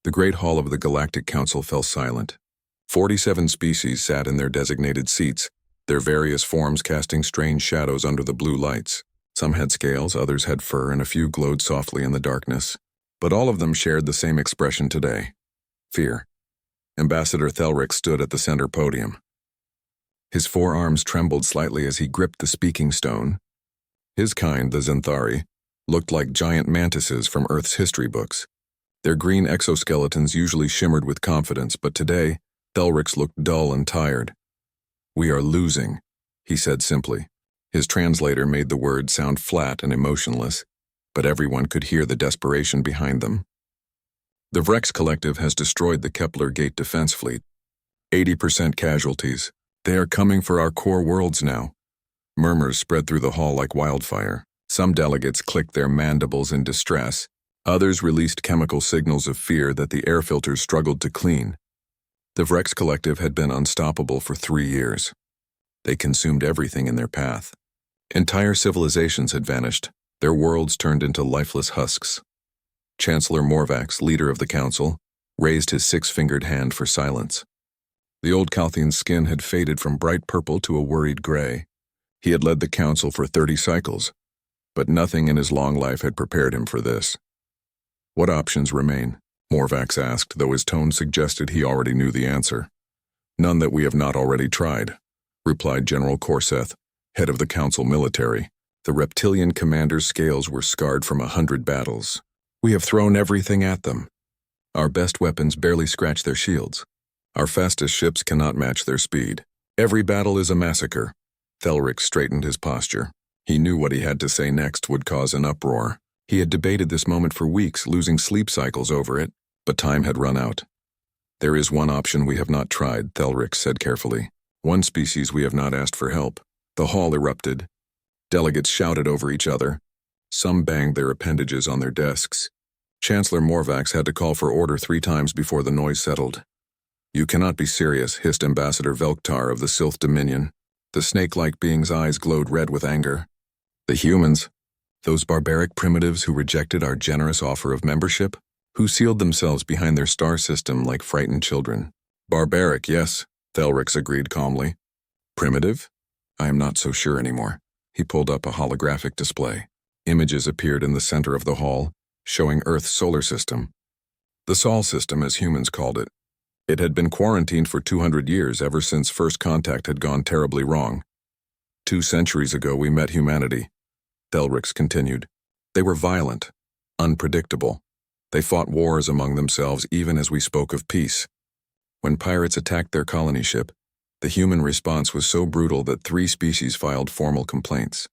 The great hall of the Galactic Council fell silent. 47 species sat in their designated seats, their various forms casting strange shadows under the blue lights. Some had scales, others had fur, and a few glowed softly in the darkness. But all of them shared the same expression today: fear. Ambassador Thelric stood at the center podium. His forearms trembled slightly as he gripped the speaking stone. His kind, the Zenthari, looked like giant mantises from Earth's history books. Their green exoskeletons usually shimmered with confidence, but today, Thelric's looked dull and tired. "We are losing," he said simply. His translator made the words sound flat and emotionless, but everyone could hear the desperation behind them. "The Vrex Collective has destroyed the Kepler Gate defense fleet. 80% casualties. They are coming for our core worlds now." Murmurs spread through the hall like wildfire. Some delegates clicked their mandibles in distress. Others released chemical signals of fear that the air filters struggled to clean. The Vrex Collective had been unstoppable for 3 years. They consumed everything in their path. Entire civilizations had vanished, their worlds turned into lifeless husks. Chancellor Morvax, leader of the council, raised his 6-fingered hand for silence. The old Calthian's skin had faded from bright purple to a worried gray. He had led the council for 30 cycles, but nothing in his long life had prepared him for this. "What options remain?" Morvax asked, though his tone suggested he already knew the answer. "None that we have not already tried," replied General Corseth, head of the council military. The reptilian commander's scales were scarred from 100 battles. "We have thrown everything at them. Our best weapons barely scratch their shields. Our fastest ships cannot match their speed. Every battle is a massacre." Thelric straightened his posture. He knew what he had to say next would cause an uproar. He had debated this moment for weeks, losing sleep cycles over it, but time had run out. "There is one option we have not tried," Thelric said carefully. "One species we have not asked for help." The hall erupted. Delegates shouted over each other. Some banged their appendages on their desks. Chancellor Morvax had to call for order 3 times before the noise settled. "You cannot be serious," hissed Ambassador Velktar of the Sylph Dominion. The snake-like being's eyes glowed red with anger. "The humans? Those barbaric primitives who rejected our generous offer of membership? Who sealed themselves behind their star system like frightened children?" "Barbaric, yes," Thelrix agreed calmly. "Primitive? I am not so sure anymore." He pulled up a holographic display. Images appeared in the center of the hall, showing Earth's solar system. The Sol system, as humans called it. It had been quarantined for 200 years, ever since first contact had gone terribly wrong. 2 centuries ago we met humanity, Thelrix continued. They were violent, unpredictable. They fought wars among themselves even as we spoke of peace. When pirates attacked their colony ship, the human response was so brutal that 3 species filed formal complaints.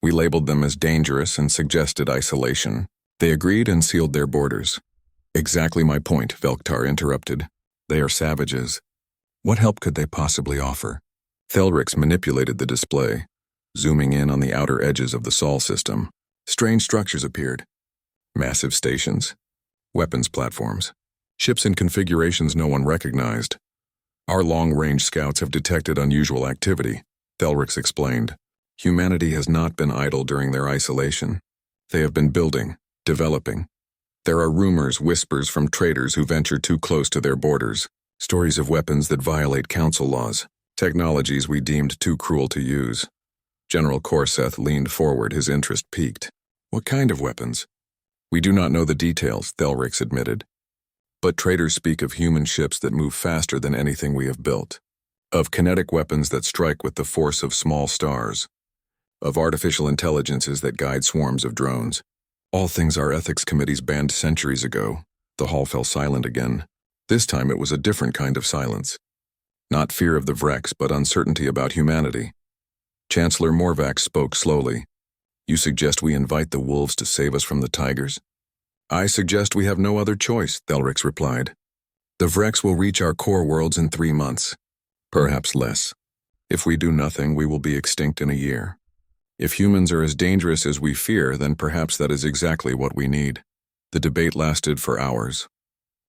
We labeled them as dangerous and suggested isolation. They agreed and sealed their borders. "Exactly my point," Velktar interrupted. "They are savages. What help could they possibly offer?" Thelrix manipulated the display, zooming in on the outer edges of the Sol system. Strange structures appeared. Massive stations, weapons platforms, ships in configurations no one recognized. "Our long-range scouts have detected unusual activity," Thelrix explained. "Humanity has not been idle during their isolation. They have been building, developing. There are rumors, whispers from traders who venture too close to their borders, stories of weapons that violate council laws, technologies we deemed too cruel to use." General Corseth leaned forward, his interest piqued. "What kind of weapons?" "We do not know the details," Thelrix admitted. "But traders speak of human ships that move faster than anything we have built, of kinetic weapons that strike with the force of small stars, of artificial intelligences that guide swarms of drones. All things our ethics committees banned centuries ago." The hall fell silent again. This time it was a different kind of silence. Not fear of the Vrex, but uncertainty about humanity. Chancellor Morvax spoke slowly. "You suggest we invite the wolves to save us from the tigers?" "I suggest we have no other choice," Thelrix replied. "The Vrex will reach our core worlds in 3 months. Perhaps less. If we do nothing, we will be extinct in a year. If humans are as dangerous as we fear, then perhaps that is exactly what we need." The debate lasted for hours.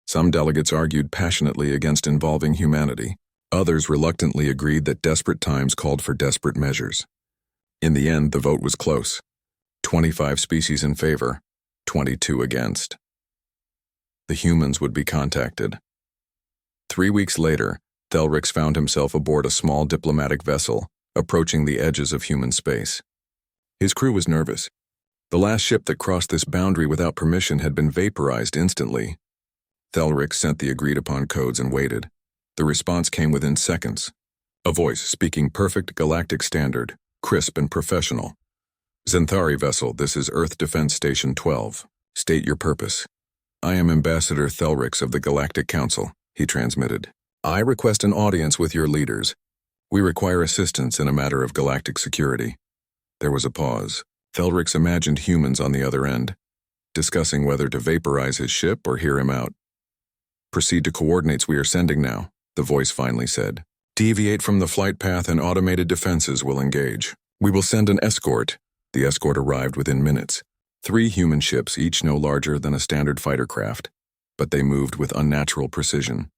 Some delegates argued passionately against involving humanity. Others reluctantly agreed that desperate times called for desperate measures. In the end, the vote was close. 25 species in favor, 22 against. The humans would be contacted. 3 weeks later, Thelrix found himself aboard a small diplomatic vessel, approaching the edges of human space. His crew was nervous. The last ship that crossed this boundary without permission had been vaporized instantly. Thelrix sent the agreed-upon codes and waited. The response came within seconds. A voice speaking perfect galactic standard, crisp and professional. Zenthari vessel, this is Earth Defense Station 12. State your purpose. I am Ambassador Thelrix of the Galactic Council, he transmitted. I request an audience with your leaders. We require assistance in a matter of galactic security. There was a pause. Thelrix imagined humans on the other end, discussing whether to vaporize his ship or hear him out. Proceed to coordinates we are sending now, the voice finally said. Deviate from the flight path and automated defenses will engage. We will send an escort. The escort arrived within minutes. 3 human ships, each no larger than a standard fighter craft, but they moved with unnatural precision.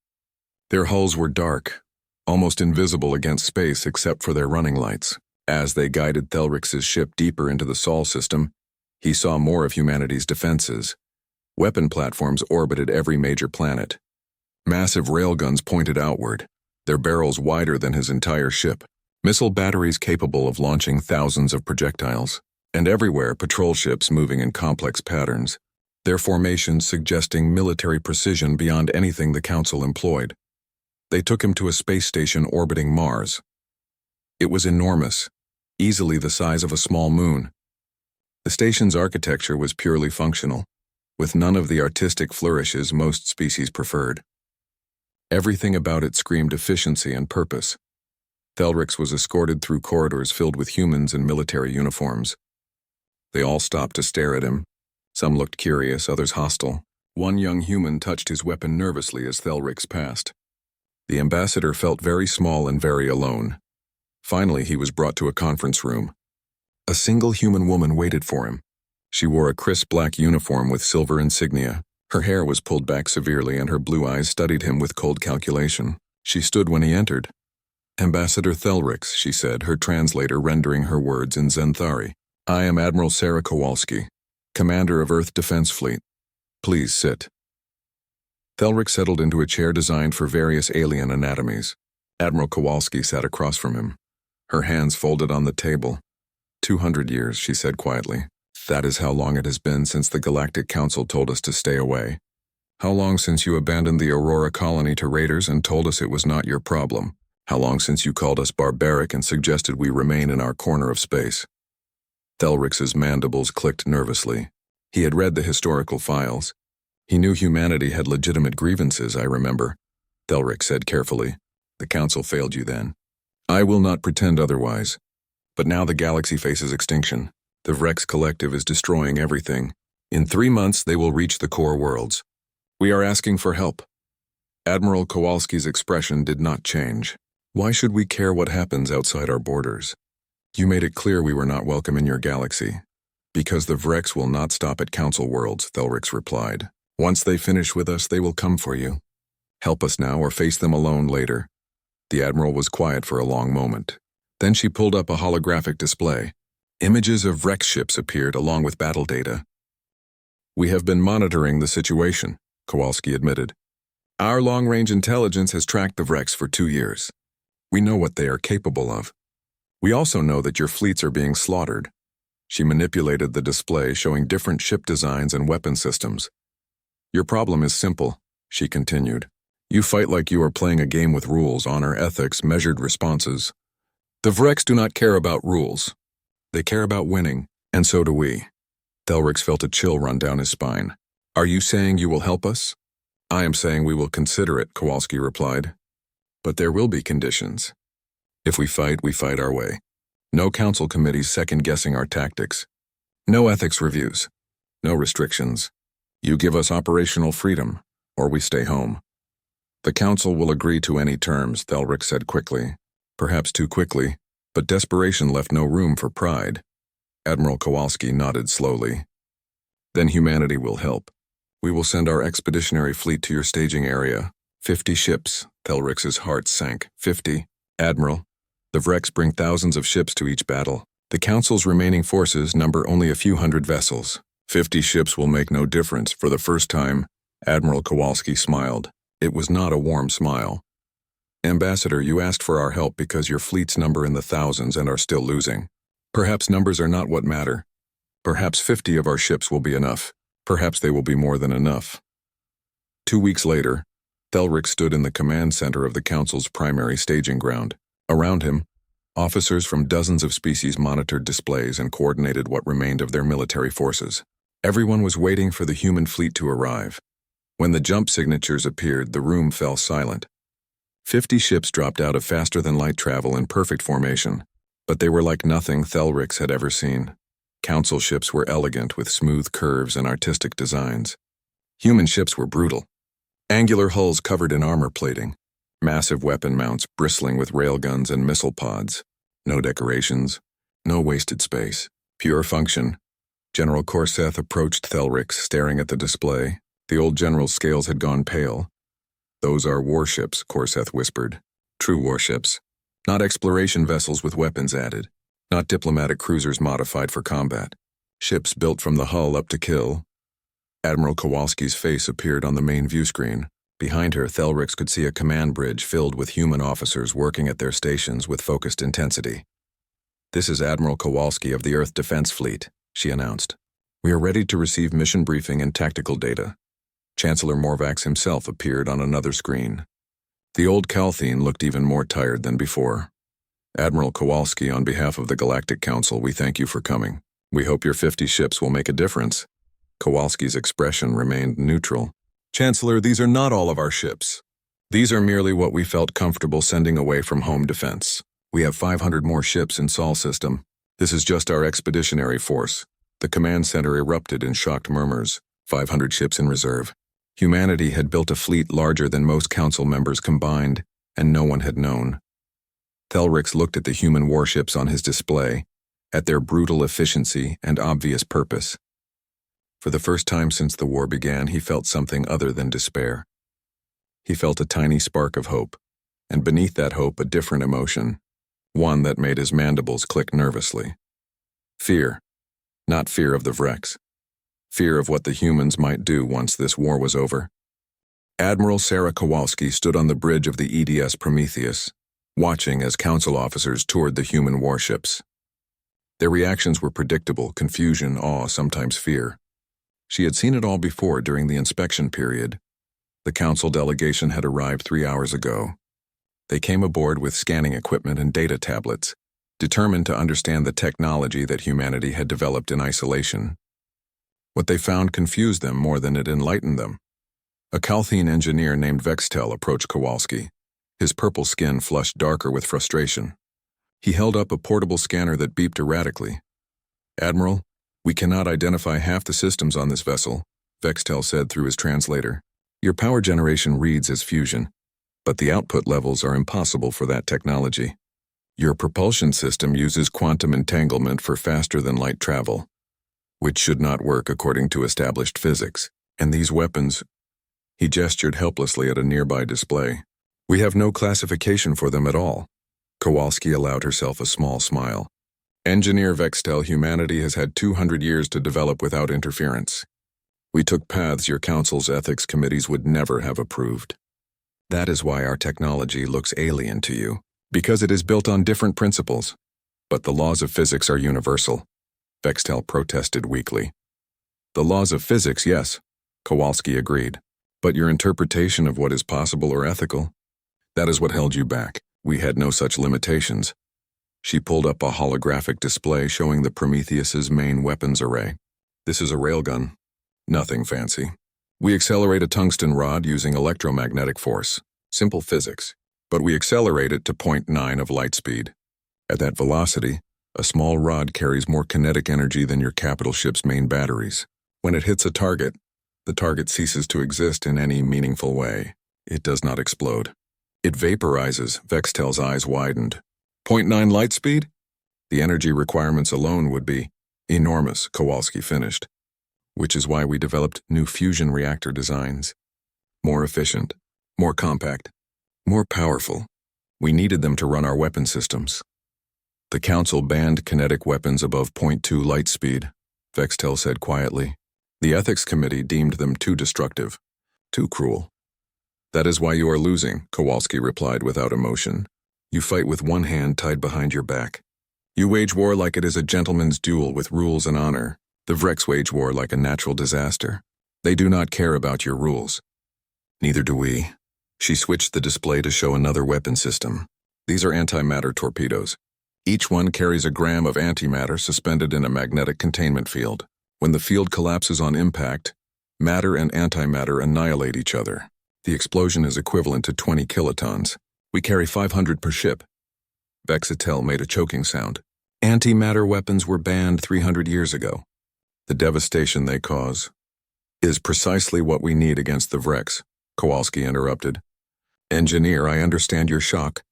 Their hulls were dark, almost invisible against space except for their running lights. As they guided Thelrix's ship deeper into the Sol system, he saw more of humanity's defenses. Weapon platforms orbited every major planet. Massive railguns pointed outward, their barrels wider than his entire ship. Missile batteries capable of launching thousands of projectiles. And everywhere patrol ships moving in complex patterns, their formations suggesting military precision beyond anything the Council employed. They took him to a space station orbiting Mars. It was enormous, easily the size of a small moon. The station's architecture was purely functional, with none of the artistic flourishes most species preferred. Everything about it screamed efficiency and purpose. Thelrix was escorted through corridors filled with humans in military uniforms. They all stopped to stare at him. Some looked curious, others hostile. One young human touched his weapon nervously as Thelrix passed. The ambassador felt very small and very alone. Finally, he was brought to a conference room. A single human woman waited for him. She wore a crisp black uniform with silver insignia. Her hair was pulled back severely and her blue eyes studied him with cold calculation. She stood when he entered. Ambassador Thelrix, she said, her translator rendering her words in Zenthari. I am Admiral Sarah Kowalski, commander of Earth Defense Fleet. Please sit. Thelrix settled into a chair designed for various alien anatomies. Admiral Kowalski sat across from him, her hands folded on the table. 200 years, she said quietly. That is how long it has been since the Galactic Council told us to stay away. How long since you abandoned the Aurora colony to raiders and told us it was not your problem? How long since you called us barbaric and suggested we remain in our corner of space? Thelrix's mandibles clicked nervously. He had read the historical files. He knew humanity had legitimate grievances, I remember. Thelrix said carefully. The Council failed you then. I will not pretend otherwise. But now the galaxy faces extinction. The Vrex Collective is destroying everything. In 3 months, they will reach the core worlds. We are asking for help. Admiral Kowalski's expression did not change. Why should we care what happens outside our borders? You made it clear we were not welcome in your galaxy. Because the Vrex will not stop at Council worlds, Thelrix replied. Once they finish with us, they will come for you. Help us now or face them alone later. The Admiral was quiet for a long moment. Then she pulled up a holographic display. Images of Vrex ships appeared along with battle data. We have been monitoring the situation, Kowalski admitted. Our long-range intelligence has tracked the Vrex for 2 years. We know what they are capable of. We also know that your fleets are being slaughtered. She manipulated the display showing different ship designs and weapon systems. Your problem is simple, she continued. You fight like you are playing a game with rules, honor, ethics, measured responses. The Vrex do not care about rules. They care about winning, and so do we. Thelrix felt a chill run down his spine. Are you saying you will help us? I am saying we will consider it, Kowalski replied. But there will be conditions. If we fight our way. No council committees second-guessing our tactics. No ethics reviews. No restrictions. You give us operational freedom, or we stay home. The council will agree to any terms, Thelrix said quickly. Perhaps too quickly, but desperation left no room for pride. Admiral Kowalski nodded slowly. Then humanity will help. We will send our expeditionary fleet to your staging area. 50 ships. Thelrix's heart sank. 50. Admiral, the Vrex bring thousands of ships to each battle. The Council's remaining forces number only a few hundred vessels. 50 ships will make no difference. For the first time, Admiral Kowalski smiled. It was not a warm smile. Ambassador, you asked for our help because your fleets number in the thousands and are still losing. Perhaps numbers are not what matter. Perhaps 50 of our ships will be enough. Perhaps they will be more than enough. 2 weeks later, Thelric stood in the command center of the Council's primary staging ground. Around him, officers from dozens of species monitored displays and coordinated what remained of their military forces. Everyone was waiting for the human fleet to arrive. When the jump signatures appeared, the room fell silent. 50 ships dropped out of faster-than-light travel in perfect formation, but they were like nothing Thelric had ever seen. Council ships were elegant with smooth curves and artistic designs. Human ships were brutal. Angular hulls covered in armor plating, massive weapon mounts bristling with railguns and missile pods. No decorations, no wasted space, pure function. General Corseth approached Thelric, staring at the display. The old general's scales had gone pale. Those are warships, Corseth whispered. True warships. Not exploration vessels with weapons added. Not diplomatic cruisers modified for combat. Ships built from the hull up to kill. Admiral Kowalski's face appeared on the main view screen. Behind her, Thelric could see a command bridge filled with human officers working at their stations with focused intensity. This is Admiral Kowalski of the Earth Defense Fleet, she announced. We are ready to receive mission briefing and tactical data. Chancellor Morvax himself appeared on another screen. The old Calthene looked even more tired than before. Admiral Kowalski, on behalf of the Galactic Council, we thank you for coming. We hope your 50 ships will make a difference. Kowalski's expression remained neutral. Chancellor, these are not all of our ships. These are merely what we felt comfortable sending away from home defense. We have 500 more ships in Sol system. This is just our expeditionary force. The command center erupted in shocked murmurs. 500 ships in reserve. Humanity had built a fleet larger than most council members combined, and no one had known. Thelric looked at the human warships on his display, at their brutal efficiency and obvious purpose. For the first time since the war began, he felt something other than despair. He felt a tiny spark of hope, and beneath that hope a different emotion, one that made his mandibles click nervously. Fear, not fear of the Vrex. Fear of what the humans might do once this war was over. Admiral Sarah Kowalski stood on the bridge of the EDS Prometheus, watching as council officers toured the human warships. Their reactions were predictable: confusion, awe, sometimes fear. She had seen it all before during the inspection period. The council delegation had arrived 3 hours ago. They came aboard with scanning equipment and data tablets, determined to understand the technology that humanity had developed in isolation. What they found confused them more than it enlightened them. A Calthene engineer named Vextel approached Kowalski. His purple skin flushed darker with frustration. He held up a portable scanner that beeped erratically. "Admiral, we cannot identify half the systems on this vessel," Vextel said through his translator. "Your power generation reads as fusion, but the output levels are impossible for that technology. Your propulsion system uses quantum entanglement for faster-than-light travel, which should not work according to established physics. And these weapons—" He gestured helplessly at a nearby display. "We have no classification for them at all." Kowalski allowed herself a small smile. "Engineer Vextel, humanity has had 200 years to develop without interference. We took paths your council's ethics committees would never have approved. That is why our technology looks alien to you, because it is built on different principles. But the laws of physics are universal," Vextel protested weakly. "The laws of physics, yes," Kowalski agreed. "But your interpretation of what is possible or ethical? That is what held you back. We had no such limitations." She pulled up a holographic display showing the Prometheus's main weapons array. "This is a railgun. Nothing fancy. We accelerate a tungsten rod using electromagnetic force. Simple physics. But we accelerate it to 0.9 of light speed. At that velocity, a small rod carries more kinetic energy than your capital ship's main batteries. When it hits a target, the target ceases to exist in any meaningful way. It does not explode. It vaporizes." Vextel's eyes widened. 0.9 light speed? The energy requirements alone would be enormous, Kowalski finished. Which is why we developed new fusion reactor designs. More efficient, more compact, more powerful. We needed them to run our weapon systems. "The Council banned kinetic weapons above 0.2 light speed," Vextel said quietly. "The Ethics Committee deemed them too destructive. Too cruel. That is why you are losing, Kowalski replied without emotion. You fight with one hand tied behind your back. You wage war like it is a gentleman's duel with rules and honor. The Vrex wage war like a natural disaster. They do not care about your rules. Neither do we. She switched the display to show another weapon system. These are antimatter torpedoes. Each one carries a gram of antimatter suspended in a magnetic containment field. When the field collapses on impact, matter and antimatter annihilate each other. The explosion is equivalent to 20 kilotons. We carry 500 per ship. Vexatel made a choking sound. Antimatter weapons were banned 300 years ago. The devastation they cause is precisely what we need against the Vrex, Kowalski interrupted. Engineer, I understand your shock.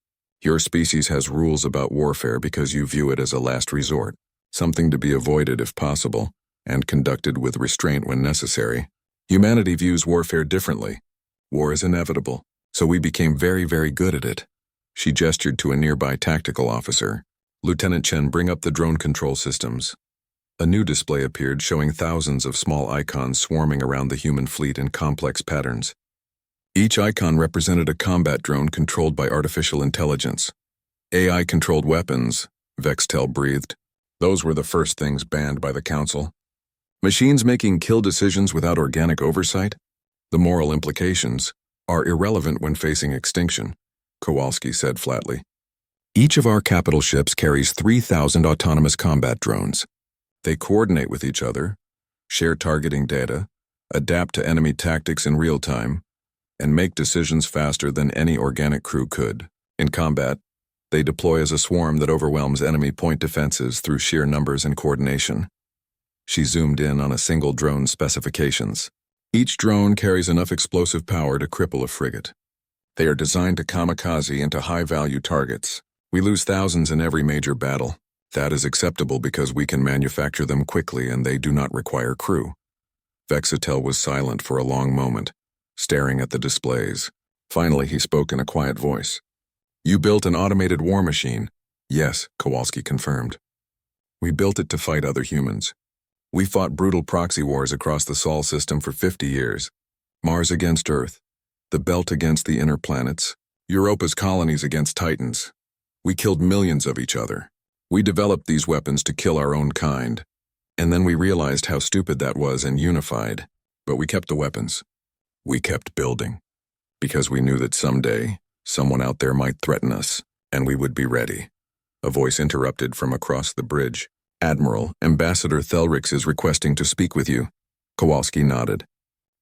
Your species has rules about warfare because you view it as a last resort, something to be avoided if possible, and conducted with restraint when necessary. Humanity views warfare differently. War is inevitable, so we became very, very good at it. She gestured to a nearby tactical officer. Lieutenant Chen, bring up the drone control systems. A new display appeared showing thousands of small icons swarming around the human fleet in complex patterns. Each icon represented a combat drone controlled by artificial intelligence. AI-controlled weapons, Vextel breathed. Those were the first things banned by the Council. Machines making kill decisions without organic oversight? The moral implications are irrelevant when facing extinction, Kowalski said flatly. Each of our capital ships carries 3,000 autonomous combat drones. They coordinate with each other, share targeting data, adapt to enemy tactics in real time, and make decisions faster than any organic crew could. In combat, they deploy as a swarm that overwhelms enemy point defenses through sheer numbers and coordination. She zoomed in on a single drone's specifications. Each drone carries enough explosive power to cripple a frigate. They are designed to kamikaze into high-value targets. We lose thousands in every major battle. That is acceptable because we can manufacture them quickly and they do not require crew. Vexatel was silent for a long moment, staring at the displays. Finally, he spoke in a quiet voice. You built an automated war machine. Yes, Kowalski confirmed. We built it to fight other humans. We fought brutal proxy wars across the Sol system for 50 years. Mars against Earth, the Belt against the inner planets, Europa's colonies against Titans. We killed millions of each other. We developed these weapons to kill our own kind. And then we realized how stupid that was and unified. But we kept the weapons. We kept building. Because we knew that someday, someone out there might threaten us, and we would be ready. A voice interrupted from across the bridge. Admiral, Ambassador Thelrix is requesting to speak with you. Kowalski nodded.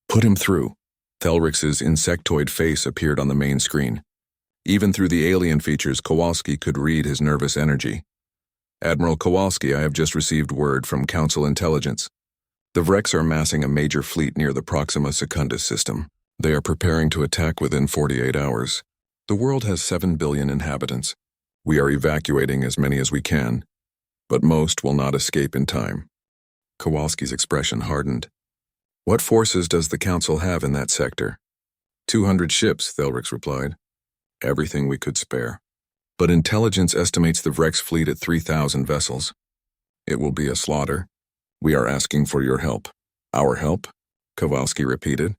Put him through. Thelrix's insectoid face appeared on the main screen. Even through the alien features, Kowalski could read his nervous energy. Admiral Kowalski, I have just received word from Council Intelligence. The Vrex are massing a major fleet near the Proxima Secundus system. They are preparing to attack within 48 hours. The world has 7 billion inhabitants. We are evacuating as many as we can, but most will not escape in time. Kowalski's expression hardened. What forces does the Council have in that sector? 200 ships, Thelrix replied. Everything we could spare. But intelligence estimates the Vrex fleet at 3,000 vessels. It will be a slaughter. We are asking for your help. Our help? Kowalski repeated.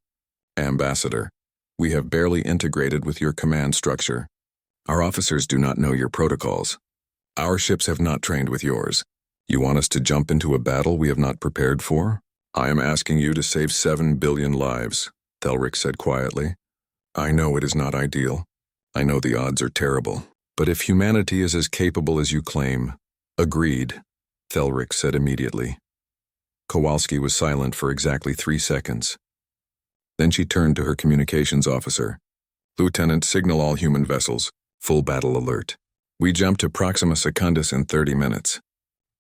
Ambassador, we have barely integrated with your command structure. Our officers do not know your protocols. Our ships have not trained with yours. You want us to jump into a battle we have not prepared for? I am asking you to save 7 billion lives, Thelrix said quietly. I know it is not ideal. I know the odds are terrible. But if humanity is as capable as you claim, agreed, Thelrix said immediately. Kowalski was silent for exactly 3 seconds. Then she turned to her communications officer. Lieutenant, signal all human vessels. Full battle alert. We jump to Proxima Secundus in 30 minutes.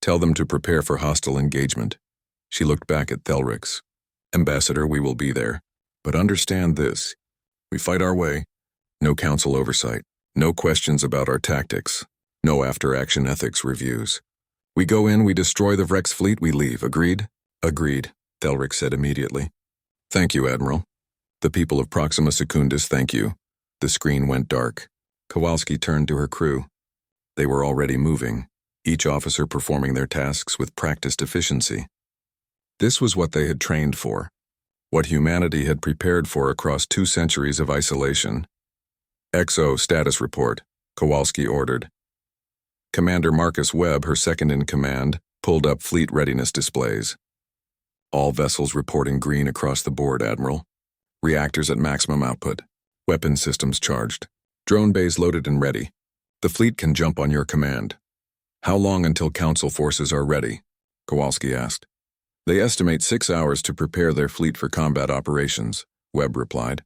Tell them to prepare for hostile engagement. She looked back at Thelrix. Ambassador, we will be there. But understand this. We fight our way. No council oversight. No questions about our tactics. No after-action ethics reviews. We go in, we destroy the Vrex fleet, we leave. Agreed? Agreed, Thelrix said immediately. Thank you, Admiral. The people of Proxima Secundus, thank you. The screen went dark. Kowalski turned to her crew. They were already moving, each officer performing their tasks with practiced efficiency. This was what they had trained for. what humanity had prepared for across 2 centuries of isolation. XO status report, Kowalski ordered. Commander Marcus Webb, her second-in-command, pulled up fleet readiness displays. All vessels reporting green across the board, Admiral. Reactors at maximum output. Weapon systems charged. Drone bays loaded and ready. The fleet can jump on your command. How long until Council forces are ready? Kowalski asked. They estimate 6 hours to prepare their fleet for combat operations, Webb replied.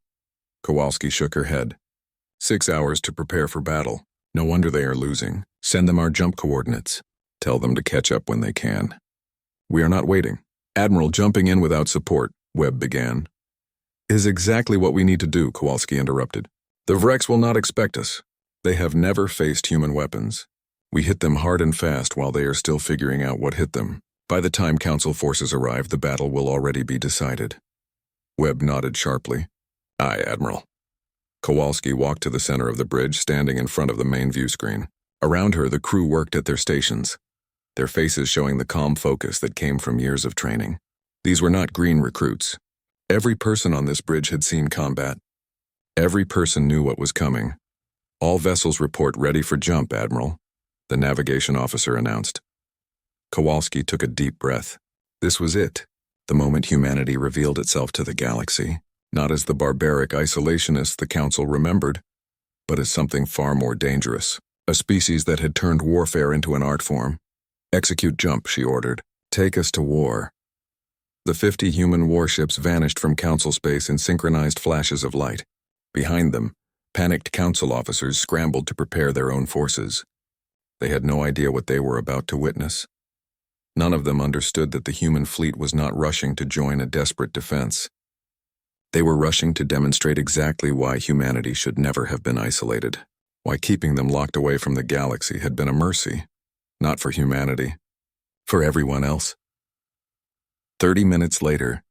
Kowalski shook her head. 6 hours to prepare for battle. No wonder they are losing. Send them our jump coordinates. Tell them to catch up when they can. We are not waiting. Admiral, jumping in without support, Webb began. Is exactly what we need to do, Kowalski interrupted. The Vrex will not expect us. They have never faced human weapons. We hit them hard and fast while they are still figuring out what hit them. By the time Council forces arrive, the battle will already be decided. Webb nodded sharply. Aye, Admiral. Kowalski walked to the center of the bridge, standing in front of the main view screen. Around her, the crew worked at their stations, their faces showing the calm focus that came from years of training. These were not green recruits. Every person on this bridge had seen combat. Every person knew what was coming. All vessels report ready for jump, Admiral, the navigation officer announced. Kowalski took a deep breath. This was it, the moment humanity revealed itself to the galaxy, not as the barbaric isolationists the Council remembered, but as something far more dangerous, a species that had turned warfare into an art form. Execute jump, she ordered. Take us to war. The 50 human warships vanished from Council space in synchronized flashes of light. Behind them, panicked Council officers scrambled to prepare their own forces. They had no idea what they were about to witness. None of them understood that the human fleet was not rushing to join a desperate defense. They were rushing to demonstrate exactly why humanity should never have been isolated, why keeping them locked away from the galaxy had been a mercy, not for humanity, for everyone else. 30 minutes later,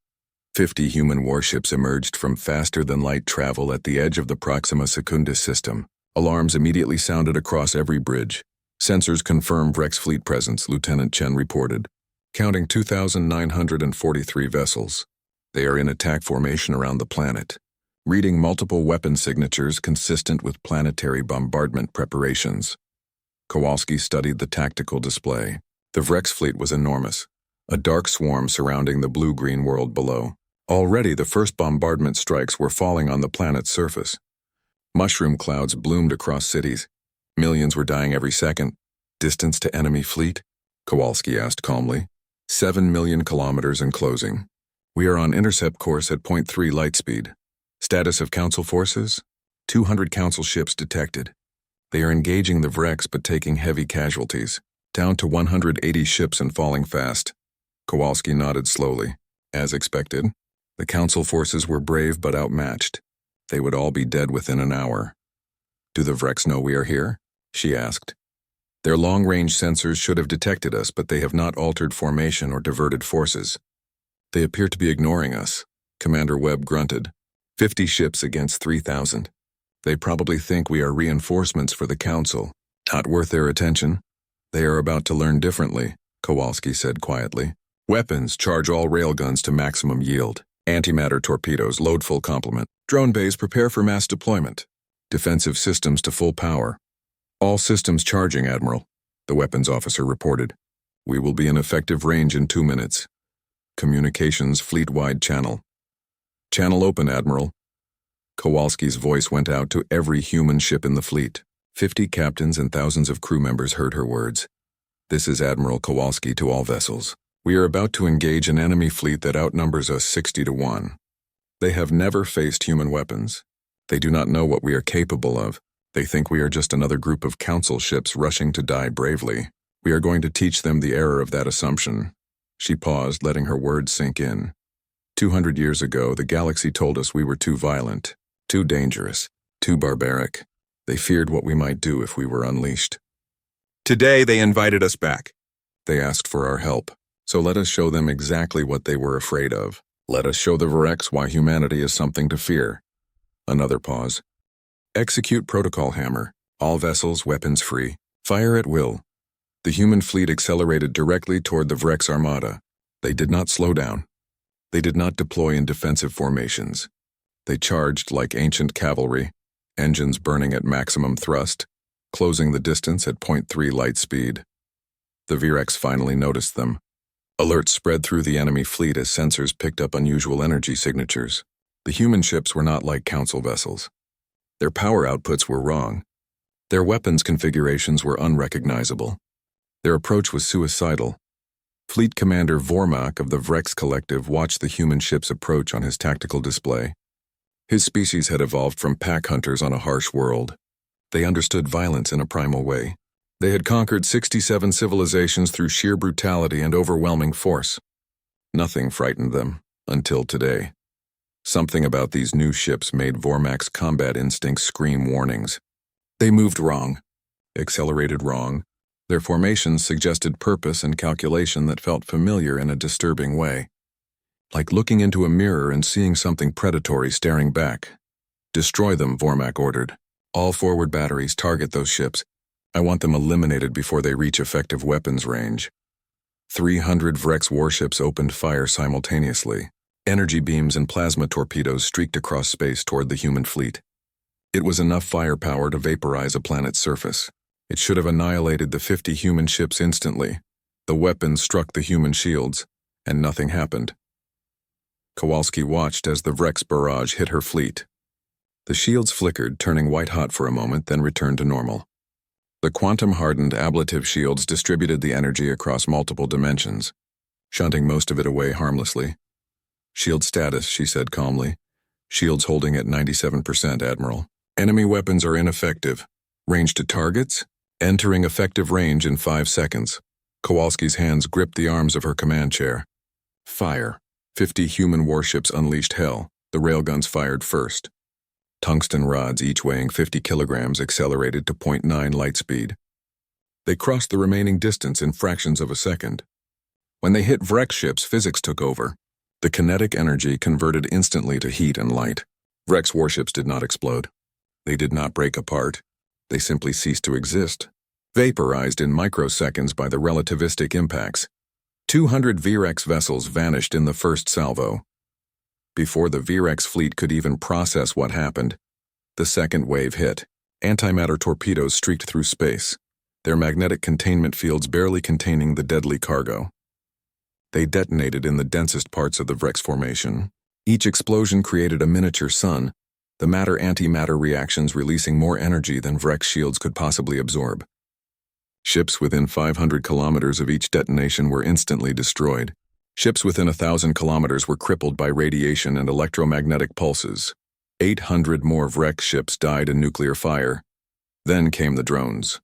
50 human warships emerged from faster-than-light travel at the edge of the Proxima Secundus system. Alarms immediately sounded across every bridge. Sensors confirmed Vrex fleet presence, Lieutenant Chen reported, counting 2,943 vessels. They are in attack formation around the planet, reading multiple weapon signatures consistent with planetary bombardment preparations. Kowalski studied the tactical display. The Vrex fleet was enormous, a dark swarm surrounding the blue-green world below. Already the first bombardment strikes were falling on the planet's surface. Mushroom clouds bloomed across cities. Millions were dying every second. Distance to enemy fleet? Kowalski asked calmly. 7 million kilometers and closing. We are on intercept course at 0.3 light speed. Status of Council forces? 200 Council ships detected. They are engaging the Vrex but taking heavy casualties. Down to 180 ships and falling fast. Kowalski nodded slowly. As expected, the Council forces were brave but outmatched. They would all be dead within an hour. Do the Vrex know we are here? She asked. Their long-range sensors should have detected us, but they have not altered formation or diverted forces. They appear to be ignoring us, Commander Webb grunted. 50 ships against 3,000. They probably think we are reinforcements for the Council. Not worth their attention. They are about to learn differently, Kowalski said quietly. Weapons, charge all railguns to maximum yield. Antimatter torpedoes, load full complement. Drone bays, prepare for mass deployment. Defensive systems to full power. All systems charging, Admiral, the weapons officer reported. We will be in effective range in 2 minutes. Communications fleet-wide channel. Channel open, Admiral. Kowalski's voice went out to every human ship in the fleet. 50 captains and thousands of crew members heard her words. This is Admiral Kowalski to all vessels. We are about to engage an enemy fleet that outnumbers us 60 to 1. They have never faced human weapons. They do not know what we are capable of. They think we are just another group of Council ships rushing to die bravely. We are going to teach them the error of that assumption. She paused, letting her words sink in. 200 years ago, the galaxy told us we were too violent, too dangerous, too barbaric. They feared what we might do if we were unleashed. Today, they invited us back. They asked for our help. So let us show them exactly what they were afraid of. Let us show the Vrex why humanity is something to fear. Another pause. Execute protocol hammer. All vessels weapons free. Fire at will. The human fleet accelerated directly toward the Vrex armada. They did not slow down. They did not deploy in defensive formations. They charged like ancient cavalry, engines burning at maximum thrust, closing the distance at 0.3 light speed. The Virex finally noticed them. Alerts spread through the enemy fleet as sensors picked up unusual energy signatures. The human ships were not like Council vessels. Their power outputs were wrong. Their weapons configurations were unrecognizable. Their approach was suicidal. Fleet Commander Vormak of the Vrex Collective watched the human ship's approach on his tactical display. His species had evolved from pack hunters on a harsh world. They understood violence in a primal way. They had conquered 67 civilizations through sheer brutality and overwhelming force. Nothing frightened them, until today. Something about these new ships made Vormak's combat instincts scream warnings. They moved wrong, accelerated wrong. Their formations suggested purpose and calculation that felt familiar in a disturbing way. Like looking into a mirror and seeing something predatory staring back. Destroy them, Vormak ordered. All forward batteries target those ships. I want them eliminated before they reach effective weapons range. 300 Vrex warships opened fire simultaneously. Energy beams and plasma torpedoes streaked across space toward the human fleet. It was enough firepower to vaporize a planet's surface. It should have annihilated the 50 human ships instantly. The weapons struck the human shields, and nothing happened. Kowalski watched as the Vrex barrage hit her fleet. The shields flickered, turning white-hot for a moment, then returned to normal. The quantum-hardened ablative shields distributed the energy across multiple dimensions, shunting most of it away harmlessly. Shield status, she said calmly. Shields holding at 97%, Admiral. Enemy weapons are ineffective. Range to targets? Entering effective range in 5 seconds. Kowalski's hands gripped the arms of her command chair. Fire. 50 human warships unleashed hell. The railguns fired first. Tungsten rods, each weighing 50 kilograms, accelerated to 0.9 light speed. They crossed the remaining distance in fractions of a second. When they hit Vrex ships, physics took over. The kinetic energy converted instantly to heat and light. Vrex warships did not explode. They did not break apart. They simply ceased to exist, vaporized in microseconds by the relativistic impacts. 200 Virex vessels vanished in the first salvo. Before the Virex fleet could even process what happened, the second wave hit. Antimatter torpedoes streaked through space, their magnetic containment fields barely containing the deadly cargo. They detonated in the densest parts of the Vrex formation. Each explosion created a miniature sun, the matter-antimatter reactions releasing more energy than Vrex shields could possibly absorb. Ships within 500 kilometers of each detonation were instantly destroyed. Ships within 1,000 kilometers were crippled by radiation and electromagnetic pulses. 800 more Vrex ships died in nuclear fire. Then came the drones.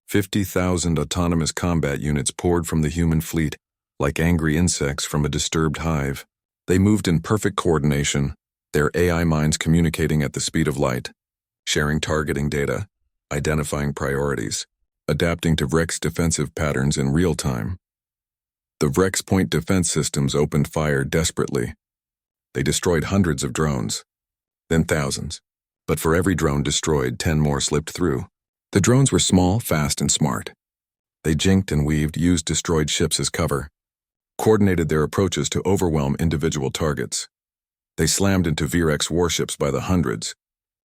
50,000 autonomous combat units poured from the human fleet, like angry insects from a disturbed hive. They moved in perfect coordination, their AI minds communicating at the speed of light, sharing targeting data, identifying priorities, adapting to Vrex defensive patterns in real time. The Vrex point defense systems opened fire desperately. They destroyed hundreds of drones, then thousands. But for every drone destroyed, 10 more slipped through. The drones were small, fast, and smart. They jinked and weaved, used destroyed ships as cover, coordinated their approaches to overwhelm individual targets. They slammed into Virex warships by the hundreds,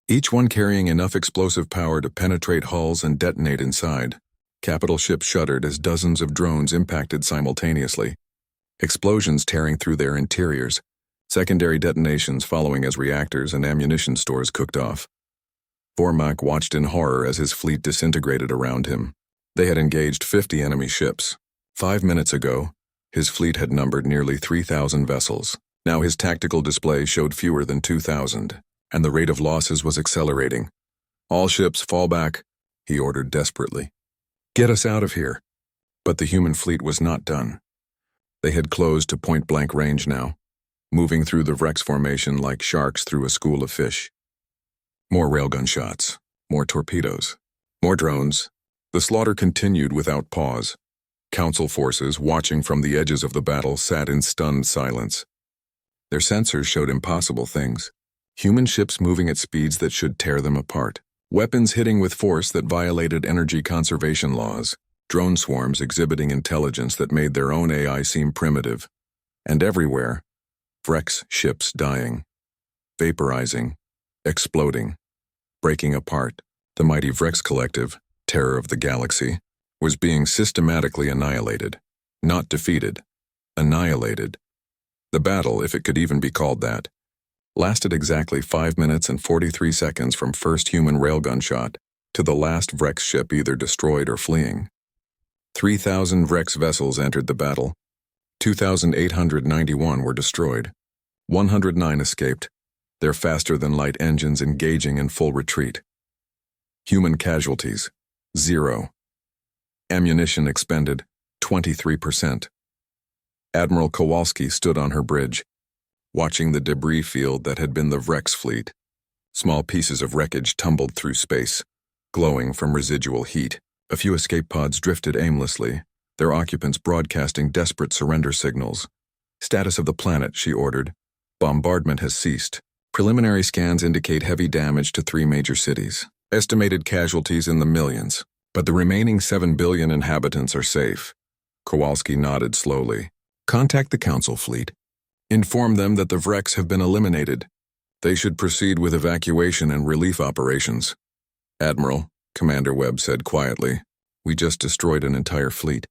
each one carrying enough explosive power to penetrate hulls and detonate inside. Capital ships shuddered as dozens of drones impacted simultaneously, explosions tearing through their interiors, secondary detonations following as reactors and ammunition stores cooked off. Vormak watched in horror as his fleet disintegrated around him. They had engaged 50 enemy ships. 5 minutes ago, his fleet had numbered nearly 3,000 vessels. Now his tactical display showed fewer than 2,000, and the rate of losses was accelerating. All ships fall back, he ordered desperately. Get us out of here. But the human fleet was not done. They had closed to point-blank range now, moving through the Vrex formation like sharks through a school of fish. More railgun shots, more torpedoes, more drones. The slaughter continued without pause. Council forces, watching from the edges of the battle, sat in stunned silence. Their sensors showed impossible things. Human ships moving at speeds that should tear them apart. Weapons hitting with force that violated energy conservation laws. Drone swarms exhibiting intelligence that made their own AI seem primitive. And everywhere, Vrex ships dying, vaporizing, exploding, breaking apart. The mighty Vrex collective, terror of the galaxy, was being systematically annihilated. Not defeated. Annihilated. The battle, if it could even be called that, lasted exactly 5 minutes and 43 seconds from first human railgun shot to the last Vrex ship either destroyed or fleeing. 3,000 Vrex vessels entered the battle. 2,891 were destroyed. 109 escaped, their faster-than-light engines engaging in full retreat. Human casualties, 0. Ammunition expended, 23%. Admiral Kowalski stood on her bridge, watching the debris field that had been the Vrex fleet. Small pieces of wreckage tumbled through space, glowing from residual heat. A few escape pods drifted aimlessly, their occupants broadcasting desperate surrender signals. Status of the planet, she ordered. Bombardment has ceased. Preliminary scans indicate heavy damage to 3 major cities. Estimated casualties in the millions, but the remaining 7 billion inhabitants are safe. Kowalski nodded slowly. Contact the Council fleet. Inform them that the Vrex have been eliminated. They should proceed with evacuation and relief operations. Admiral, Commander Webb said quietly, we just destroyed an entire fleet.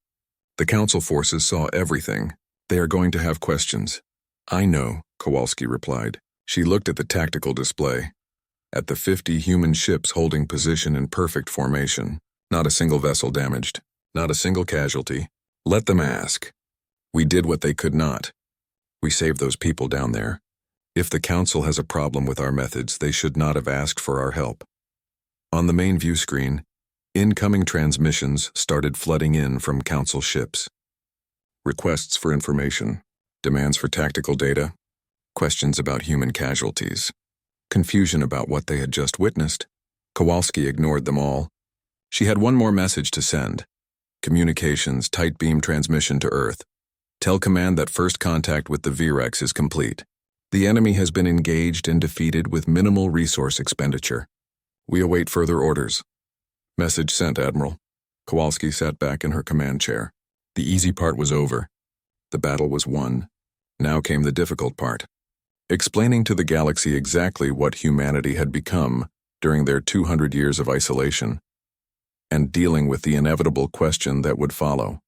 The Council forces saw everything. They are going to have questions. I know, Kowalski replied. She looked at the tactical display. At the 50 human ships holding position in perfect formation. Not a single vessel damaged. Not a single casualty. Let them ask. We did what they could not. We saved those people down there. If the Council has a problem with our methods, they should not have asked for our help. On the main view screen, incoming transmissions started flooding in from Council ships. Requests for information, demands for tactical data, questions about human casualties, confusion about what they had just witnessed. Kowalski ignored them all. She had one more message to send. Communications, tight beam transmission to Earth. Tell Command that first contact with the VREX is complete. The enemy has been engaged and defeated with minimal resource expenditure. We await further orders. Message sent, Admiral. Kowalski sat back in her command chair. The easy part was over. The battle was won. Now came the difficult part. Explaining to the galaxy exactly what humanity had become during their 200 years of isolation, and dealing with the inevitable question that would follow.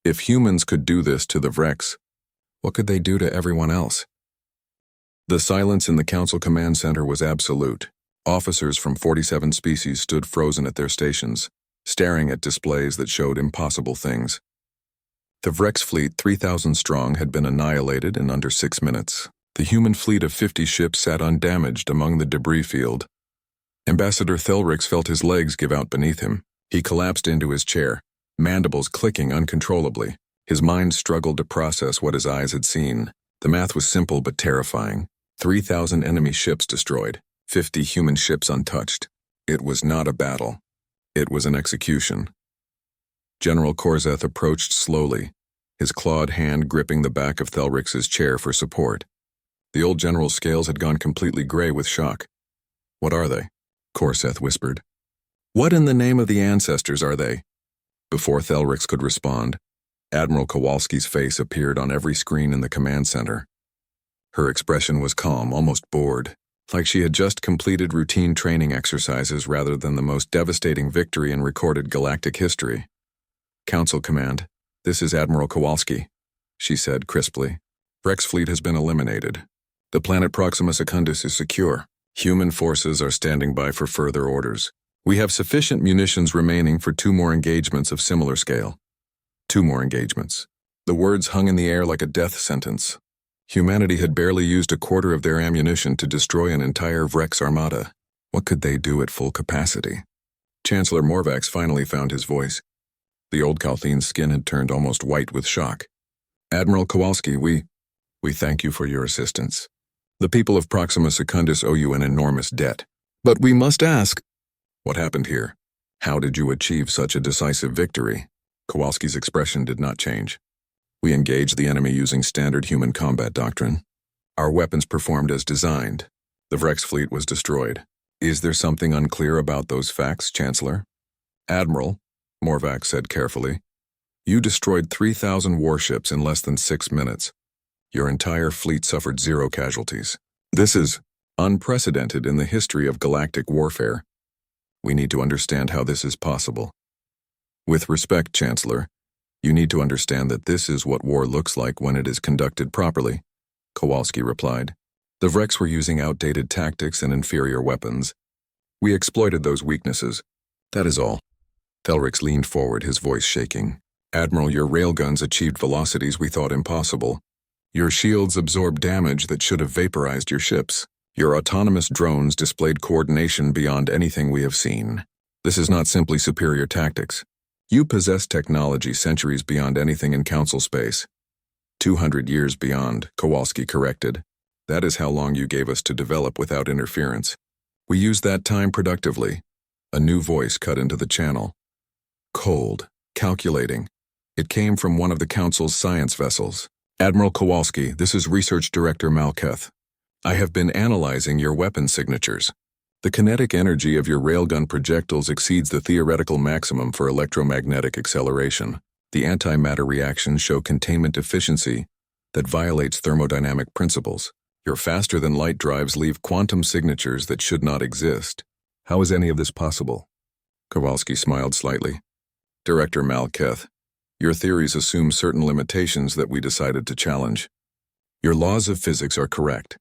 If humans could do this to the Vrex, what could they do to everyone else? The silence in the Council Command Center was absolute. Officers from 47 species stood frozen at their stations, staring at displays that showed impossible things. The Vrex fleet, 3,000 strong, had been annihilated in under 6 minutes. The human fleet of 50 ships sat undamaged among the debris field. Ambassador Thelrix felt his legs give out beneath him. He collapsed into his chair, mandibles clicking uncontrollably. His mind struggled to process what his eyes had seen. The math was simple but terrifying. 3,000 enemy ships destroyed, 50 human ships untouched. It was not a battle. It was an execution. General Korzeth approached slowly, his clawed hand gripping the back of Thelrix's chair for support. The old general's scales had gone completely gray with shock. What are they? Korzeth whispered. What in the name of the ancestors are they? Before Thelrix could respond, Admiral Kowalski's face appeared on every screen in the command center. Her expression was calm, almost bored, like she had just completed routine training exercises rather than the most devastating victory in recorded galactic history. Council Command, this is Admiral Kowalski, she said crisply. Vrex fleet has been eliminated. The planet Proxima Secundus is secure. Human forces are standing by for further orders. We have sufficient munitions remaining for 2 more engagements of similar scale. 2 more engagements. The words hung in the air like a death sentence. Humanity had barely used a quarter of their ammunition to destroy an entire Vrex armada. What could they do at full capacity? Chancellor Morvax finally found his voice. The old Kalthine's skin had turned almost white with shock. Admiral Kowalski, we thank you for your assistance. The people of Proxima Secundus owe you an enormous debt. But we must ask, what happened here? How did you achieve such a decisive victory? Kowalski's expression did not change. We engaged the enemy using standard human combat doctrine. Our weapons performed as designed. The Vrex fleet was destroyed. Is there something unclear about those facts, Chancellor? Admiral, Morvax said carefully, you destroyed 3,000 warships in less than 6 minutes. Your entire fleet suffered 0 casualties. This is unprecedented in the history of galactic warfare. We need to understand how this is possible. With respect, Chancellor, you need to understand that this is what war looks like when it is conducted properly, Kowalski replied. The Vrex were using outdated tactics and inferior weapons. We exploited those weaknesses. That is all. Thelrix leaned forward, his voice shaking. Admiral, your railguns achieved velocities we thought impossible. Your shields absorbed damage that should have vaporized your ships. Your autonomous drones displayed coordination beyond anything we have seen. This is not simply superior tactics. You possess technology centuries beyond anything in Council space. 200 years beyond, Kowalski corrected. That is how long you gave us to develop without interference. We used that time productively. A new voice cut into the channel. Cold, calculating. It came from one of the Council's science vessels. Admiral Kowalski, this is Research Director Malketh. I have been analyzing your weapon signatures. The kinetic energy of your railgun projectiles exceeds the theoretical maximum for electromagnetic acceleration. The antimatter reactions show containment efficiency that violates thermodynamic principles. Your faster-than-light drives leave quantum signatures that should not exist. How is any of this possible? Kowalski smiled slightly. Director Malketh, your theories assume certain limitations that we decided to challenge. Your laws of physics are correct.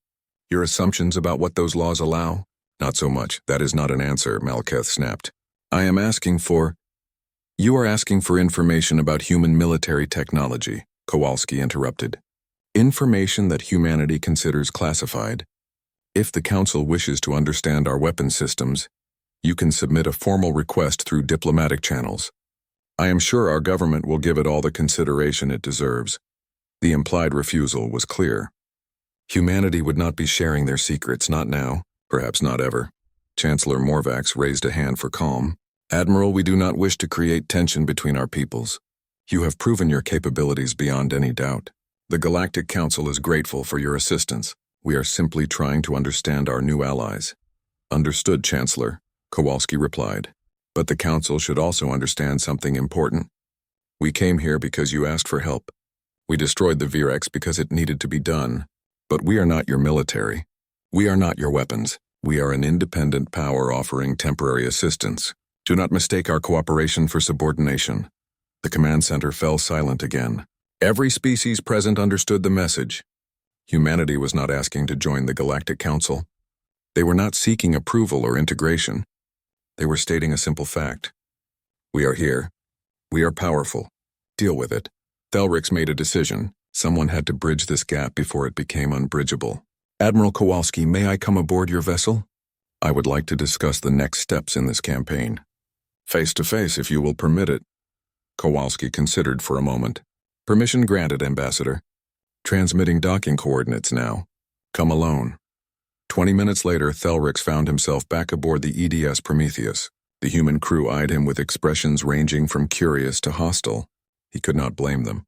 Your assumptions about what those laws allow? Not so much. That is not an answer, Malketh snapped. I am asking for... You are asking for information about human military technology, Kowalski interrupted. Information that humanity considers classified. If the Council wishes to understand our weapon systems, you can submit a formal request through diplomatic channels. I am sure our government will give it all the consideration it deserves. The implied refusal was clear. Humanity would not be sharing their secrets, not now, perhaps not ever. Chancellor Morvax raised a hand for calm. Admiral, we do not wish to create tension between our peoples. You have proven your capabilities beyond any doubt. The Galactic Council is grateful for your assistance. We are simply trying to understand our new allies. Understood, Chancellor, Kowalski replied. But the Council should also understand something important. We came here because you asked for help. We destroyed the Virex because it needed to be done. But we are not your military. We are not your weapons. We are an independent power offering temporary assistance. Do not mistake our cooperation for subordination. The command center fell silent again. Every species present understood the message. Humanity was not asking to join the Galactic Council. They were not seeking approval or integration. They were stating a simple fact. We are here. We are powerful. Deal with it. Thelrix made a decision. Someone had to bridge this gap before it became unbridgeable. Admiral Kowalski, may I come aboard your vessel? I would like to discuss the next steps in this campaign. Face to face, if you will permit it. Kowalski considered for a moment. Permission granted, Ambassador. Transmitting docking coordinates now. Come alone. 20 minutes later, Thelrix found himself back aboard the EDS Prometheus. The human crew eyed him with expressions ranging from curious to hostile. He could not blame them.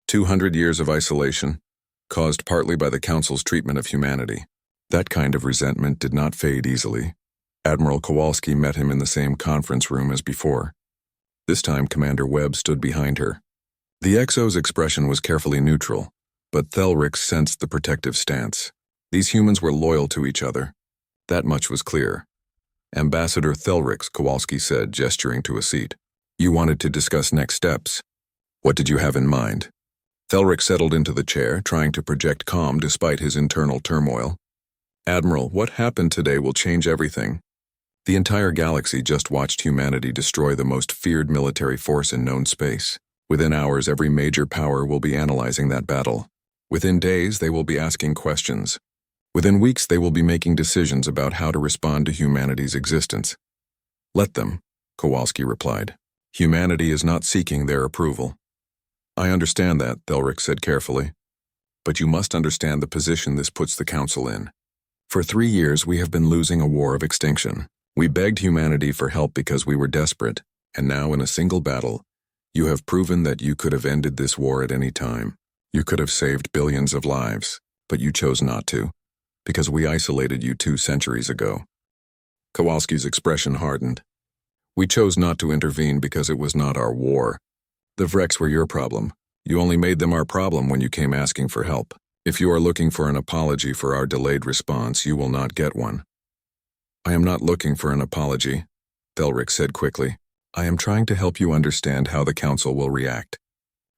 200 years of isolation, caused partly by the Council's treatment of humanity. That kind of resentment did not fade easily. Admiral Kowalski met him in the same conference room as before. This time, Commander Webb stood behind her. The XO's expression was carefully neutral, but Thelrix sensed the protective stance. These humans were loyal to each other. That much was clear. Ambassador Thelrix, Kowalski said, gesturing to a seat. You wanted to discuss next steps. What did you have in mind? Thelrix settled into the chair, trying to project calm despite his internal turmoil. Admiral, what happened today will change everything. The entire galaxy just watched humanity destroy the most feared military force in known space. Within hours, every major power will be analyzing that battle. Within days, they will be asking questions. Within weeks, they will be making decisions about how to respond to humanity's existence. Let them, Kowalski replied. Humanity is not seeking their approval. I understand that, Thelrix said carefully. But you must understand the position this puts the Council in. For 3 years, we have been losing a war of extinction. We begged humanity for help because we were desperate, and now in a single battle, you have proven that you could have ended this war at any time. You could have saved billions of lives, but you chose not to, because we isolated you 2 centuries ago. Kowalski's expression hardened. We chose not to intervene because it was not our war. The Vrex were your problem. You only made them our problem when you came asking for help. If you are looking for an apology for our delayed response, you will not get one. I am not looking for an apology, Thelric said quickly. I am trying to help you understand how the Council will react.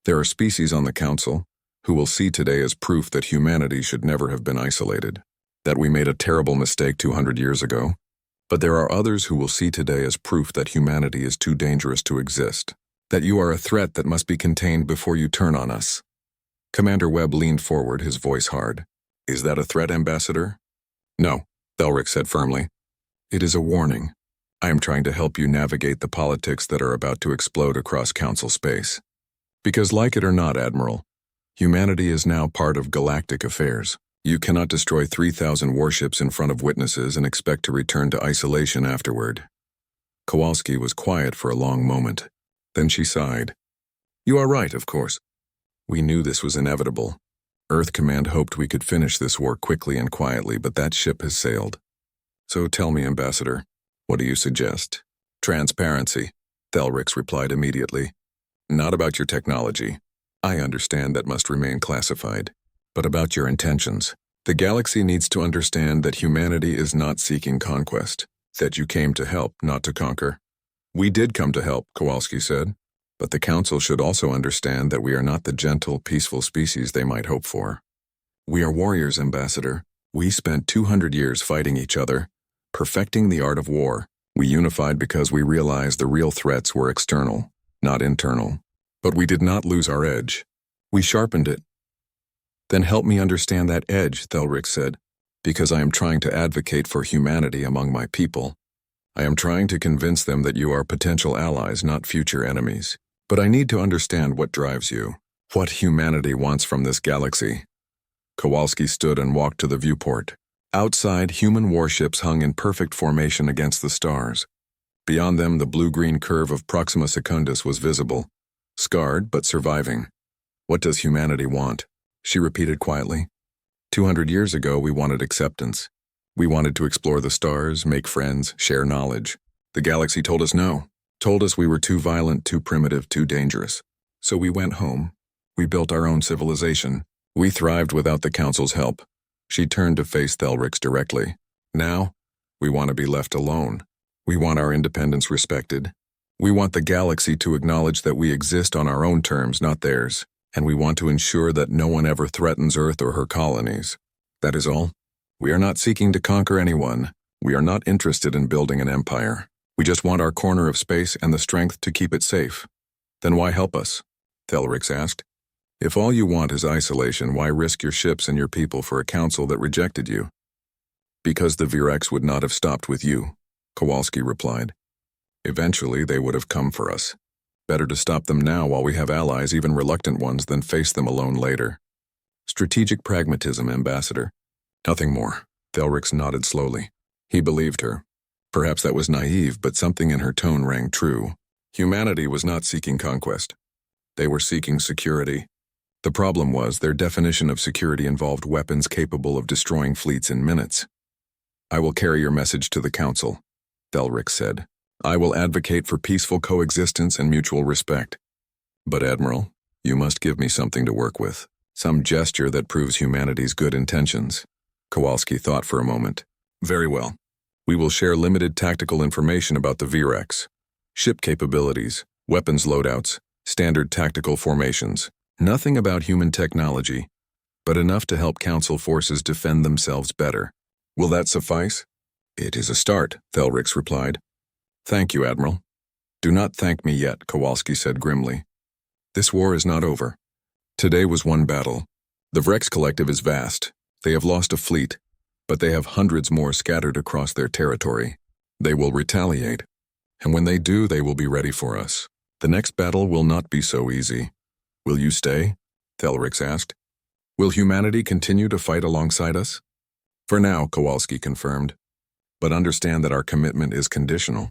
There are species on the Council who will see today as proof that humanity should never have been isolated, that we made a terrible mistake 200 years ago. But there are others who will see today as proof that humanity is too dangerous to exist, that you are a threat that must be contained before you turn on us. Commander Webb leaned forward, his voice hard. Is that a threat, Ambassador? No, Thelric said firmly. It is a warning. I am trying to help you navigate the politics that are about to explode across Council space. Because like it or not, Admiral, humanity is now part of galactic affairs. You cannot destroy 3,000 warships in front of witnesses and expect to return to isolation afterward. Kowalski was quiet for a long moment. Then she sighed. You are right, of course. We knew this was inevitable. Earth Command hoped we could finish this war quickly and quietly, but that ship has sailed. So tell me, Ambassador, what do you suggest? Transparency, Thelric replied immediately. Not about your technology. I understand that must remain classified. But about your intentions. The galaxy needs to understand that humanity is not seeking conquest, that you came to help, not to conquer. We did come to help, Kowalski said, but the Council should also understand that we are not the gentle, peaceful species they might hope for. We are warriors, Ambassador. We spent 200 years fighting each other, perfecting the art of war. We unified because we realized the real threats were external, not internal. But we did not lose our edge. We sharpened it. Then help me understand that edge, Thelric said, because I am trying to advocate for humanity among my people. I am trying to convince them that you are potential allies, not future enemies. But I need to understand what drives you, what humanity wants from this galaxy. Kowalski stood and walked to the viewport. Outside, human warships hung in perfect formation against the stars. Beyond them, the blue-green curve of Proxima Secundus was visible, scarred but surviving. What does humanity want? She repeated quietly. 200 years ago, we wanted acceptance. We wanted to explore the stars, make friends, share knowledge. The galaxy told us no, told us we were too violent, too primitive, too dangerous. So we went home. We built our own civilization. We thrived without the Council's help. She turned to face Thelric directly. Now, we want to be left alone. We want our independence respected. We want the galaxy to acknowledge that we exist on our own terms, not theirs. And we want to ensure that no one ever threatens Earth or her colonies. That is all. We are not seeking to conquer anyone. We are not interested in building an empire. We just want our corner of space and the strength to keep it safe. Then why help us? Thelric asked. If all you want is isolation, why risk your ships and your people for a council that rejected you? Because the Virex would not have stopped with you, Kowalski replied. Eventually, they would have come for us. Better to stop them now while we have allies, even reluctant ones, than face them alone later. Strategic pragmatism, Ambassador. Nothing more. Thelric nodded slowly. He believed her. Perhaps that was naive, but something in her tone rang true. Humanity was not seeking conquest. They were seeking security. The problem was their definition of security involved weapons capable of destroying fleets in minutes. I will carry your message to the Council, Thelric said. I will advocate for peaceful coexistence and mutual respect. But, Admiral, you must give me something to work with, some gesture that proves humanity's good intentions. Kowalski thought for a moment. Very well. We will share limited tactical information about the Virex, ship capabilities, weapons loadouts, standard tactical formations. Nothing about human technology, but enough to help Council forces defend themselves better. Will that suffice? It is a start, Thelric replied. Thank you, Admiral. Do not thank me yet, Kowalski said grimly. This war is not over. Today was one battle. The Vrex Collective is vast. They have lost a fleet, but they have hundreds more scattered across their territory. They will retaliate, and when they do, they will be ready for us. The next battle will not be so easy. Will you stay? Thelric asked. Will humanity continue to fight alongside us? For now, Kowalski confirmed. But understand that our commitment is conditional.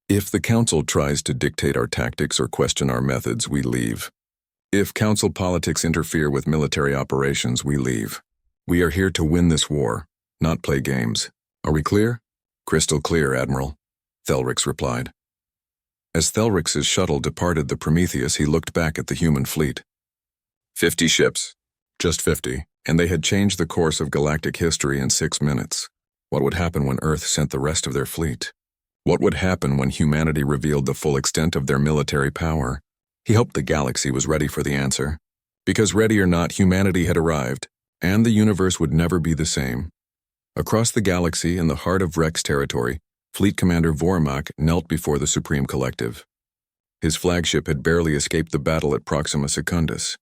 If the Council tries to dictate our tactics or question our methods, we leave. If Council politics interfere with military operations, we leave. We are here to win this war, not play games. Are we clear? Crystal clear, Admiral, Thelric replied. As Thelric's shuttle departed the Prometheus, he looked back at the human fleet. 50 ships, Just 50, and they had changed the course of galactic history in 6 minutes. What would happen when Earth sent the rest of their fleet? What would happen when humanity revealed the full extent of their military power? He hoped the galaxy was ready for the answer. Because ready or not, humanity had arrived, and the universe would never be the same. Across the galaxy, in the heart of Rex territory, Fleet Commander Vormak knelt before the Supreme Collective. His flagship had barely escaped the battle at Proxima Secundus.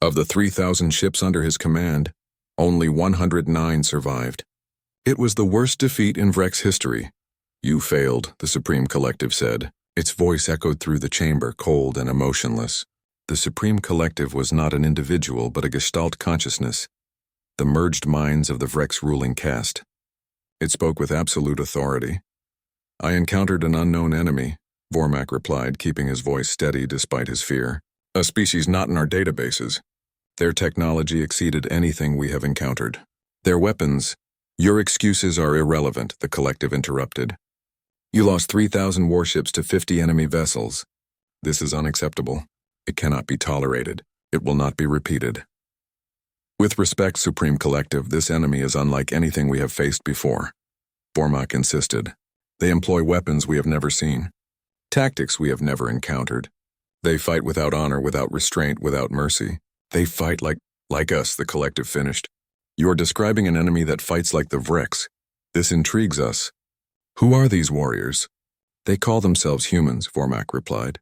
Of the 3,000 ships under his command, only 109 survived. It was the worst defeat in Vrex history. "You failed," the Supreme Collective said. Its voice echoed through the chamber, cold and emotionless. The Supreme Collective was not an individual, but a Gestalt consciousness, the merged minds of the Vrex ruling caste. It spoke with absolute authority. "I encountered an unknown enemy," Vormak replied, keeping his voice steady despite his fear. "A species not in our databases. Their technology exceeded anything we have encountered. Their weapons—" "Your excuses are irrelevant," the Collective interrupted. "You lost 3,000 warships to 50 enemy vessels. This is unacceptable. It cannot be tolerated. It will not be repeated. With respect, Supreme Collective, this enemy is unlike anything we have faced before," Vormak insisted. "They employ weapons we have never seen, tactics we have never encountered. They fight without honor, without restraint, without mercy. They fight like us," the Collective finished. "You are describing an enemy that fights like the Vrex. This intrigues us. Who are these warriors?" "They call themselves humans," Vormak replied.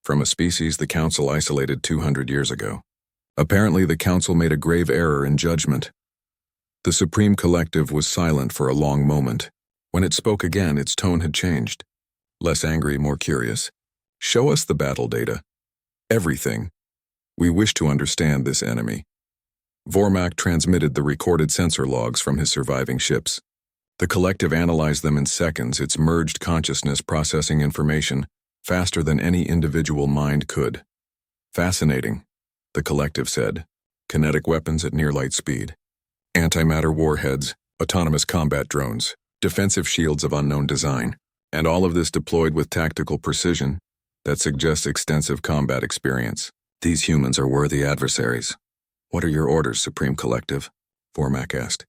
"From a species the Council isolated 200 years ago. Apparently the Council made a grave error in judgment." The Supreme Collective was silent for a long moment. When it spoke again, its tone had changed. Less angry, more curious. "Show us the battle data. Everything. We wish to understand this enemy." Vormak transmitted the recorded sensor logs from his surviving ships. The Collective analyzed them in seconds, its merged consciousness processing information faster than any individual mind could. "Fascinating," the Collective said. "Kinetic weapons at near-light speed. Antimatter warheads, autonomous combat drones, defensive shields of unknown design, and all of this deployed with tactical precision that suggests extensive combat experience. These humans are worthy adversaries." "What are your orders, Supreme Collective?" Vormak asked.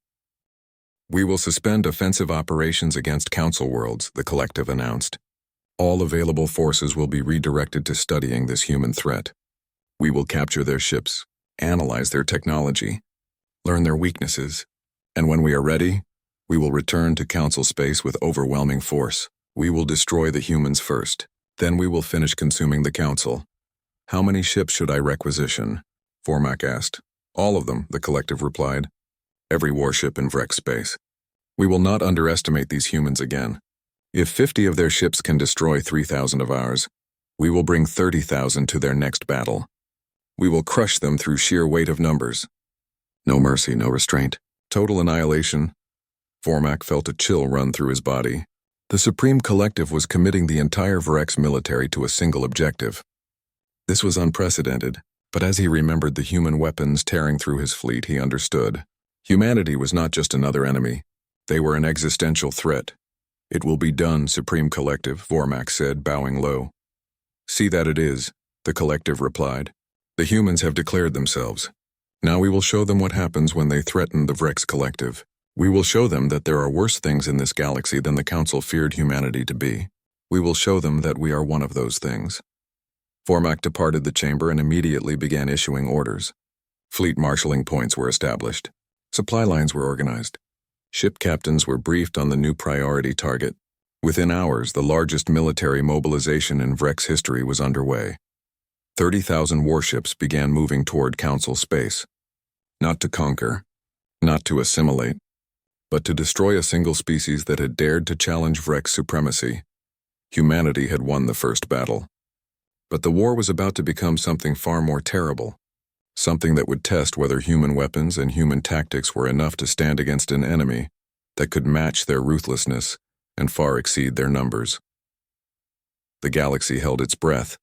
"We will suspend offensive operations against Council worlds," the Collective announced. "All available forces will be redirected to studying this human threat. We will capture their ships, analyze their technology, learn their weaknesses, and when we are ready, we will return to Council space with overwhelming force. We will destroy the humans first, then we will finish consuming the Council." "How many ships should I requisition?" Vormak asked. "All of them," the Collective replied. "Every warship in Vrex space. We will not underestimate these humans again. If 50 of their ships can destroy 3,000 of ours, we will bring 30,000 to their next battle. We will crush them through sheer weight of numbers. No mercy, no restraint. Total annihilation." Vormak felt a chill run through his body. The Supreme Collective was committing the entire Vrex military to a single objective. This was unprecedented, but as he remembered the human weapons tearing through his fleet, he understood. Humanity was not just another enemy. They were an existential threat. "It will be done, Supreme Collective," Vormak said, bowing low. "See that it is," the Collective replied. "The humans have declared themselves. Now we will show them what happens when they threaten the Vrex Collective. We will show them that there are worse things in this galaxy than the Council feared humanity to be. We will show them that we are one of those things." Vormak departed the chamber and immediately began issuing orders. Fleet marshalling points were established. Supply lines were organized. Ship captains were briefed on the new priority target. Within hours, the largest military mobilization in Vrex history was underway. 30,000 warships began moving toward Council space. Not to conquer, not to assimilate, but to destroy a single species that had dared to challenge Vrex supremacy. Humanity had won the first battle. But the war was about to become something far more terrible, something that would test whether human weapons and human tactics were enough to stand against an enemy that could match their ruthlessness and far exceed their numbers. The galaxy held its breath,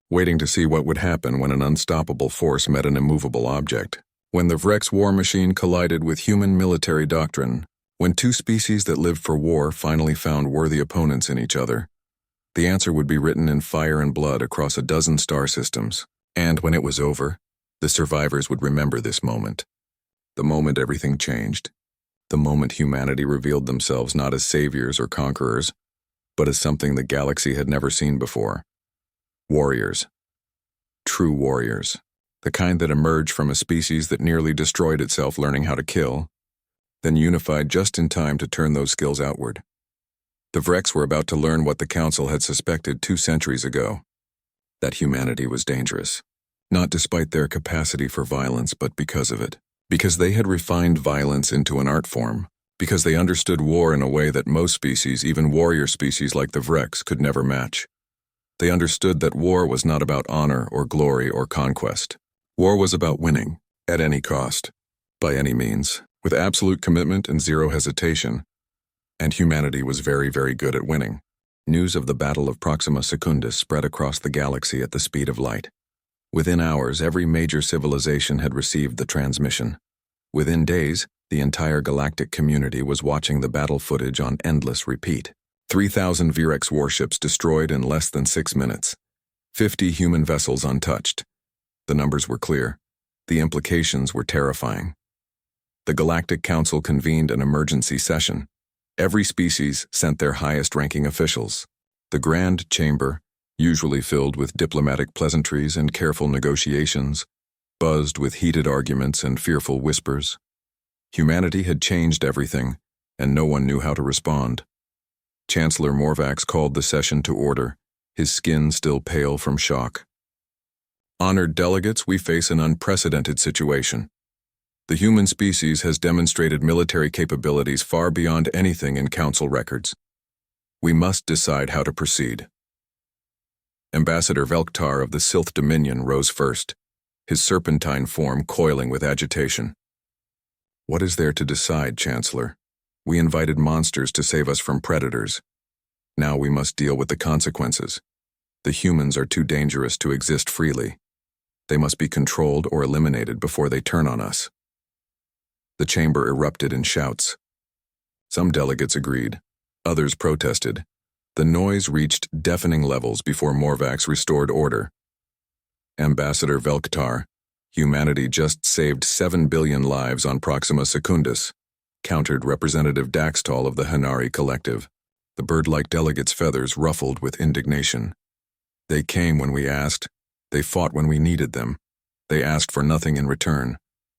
waiting to see what would happen when an unstoppable force met an immovable object. When the Vrex war machine collided with human military doctrine, when two species that lived for war finally found worthy opponents in each other, the answer would be written in fire and blood across a dozen star systems. And when it was over, The survivors would remember this moment. The moment everything changed. The moment humanity revealed themselves not as saviors or conquerors, but as something the galaxy had never seen before. Warriors. True warriors. The kind that emerged from a species that nearly destroyed itself learning how to kill, then unified just in time to turn those skills outward. The Vrex were about to learn what the Council had suspected 2 centuries ago, that humanity was dangerous. Not despite their capacity for violence, but because of it. Because they had refined violence into an art form. Because they understood war in a way that most species, even warrior species like the Vrex, could never match. They understood that war was not about honor or glory or conquest. War was about winning, at any cost, by any means, with absolute commitment and zero hesitation. And humanity was very, very good at winning. News of the Battle of Proxima Secundus spread across the galaxy at the speed of light. Within hours, every major civilization had received the transmission. Within days, the entire galactic community was watching the battle footage on endless repeat. 3,000 Virex warships destroyed in less than 6 minutes. 50 human vessels untouched. The numbers were clear. The implications were terrifying. The Galactic Council convened an emergency session. Every species sent their highest-ranking officials. The Grand Chamber, usually filled with diplomatic pleasantries and careful negotiations, buzzed with heated arguments and fearful whispers. Humanity had changed everything, and no one knew how to respond. Chancellor Morvax called the session to order, his skin still pale from shock. Honored delegates, we face an unprecedented situation. The human species has demonstrated military capabilities far beyond anything in Council records. We must decide how to proceed. Ambassador Velktar of the Silth Dominion rose first, his serpentine form coiling with agitation. What is there to decide, Chancellor? We invited monsters to save us from predators. Now we must deal with the consequences. The humans are too dangerous to exist freely. They must be controlled or eliminated before they turn on us. The chamber erupted in shouts. Some delegates agreed. Others protested. The noise reached deafening levels before Morvax restored order. Ambassador Velktar, humanity just saved 7 billion lives on Proxima Secundus, countered Representative Daxtal of the Hanari Collective. The bird-like delegates' feathers ruffled with indignation. They came when we asked. They fought when we needed them. They asked for nothing in return.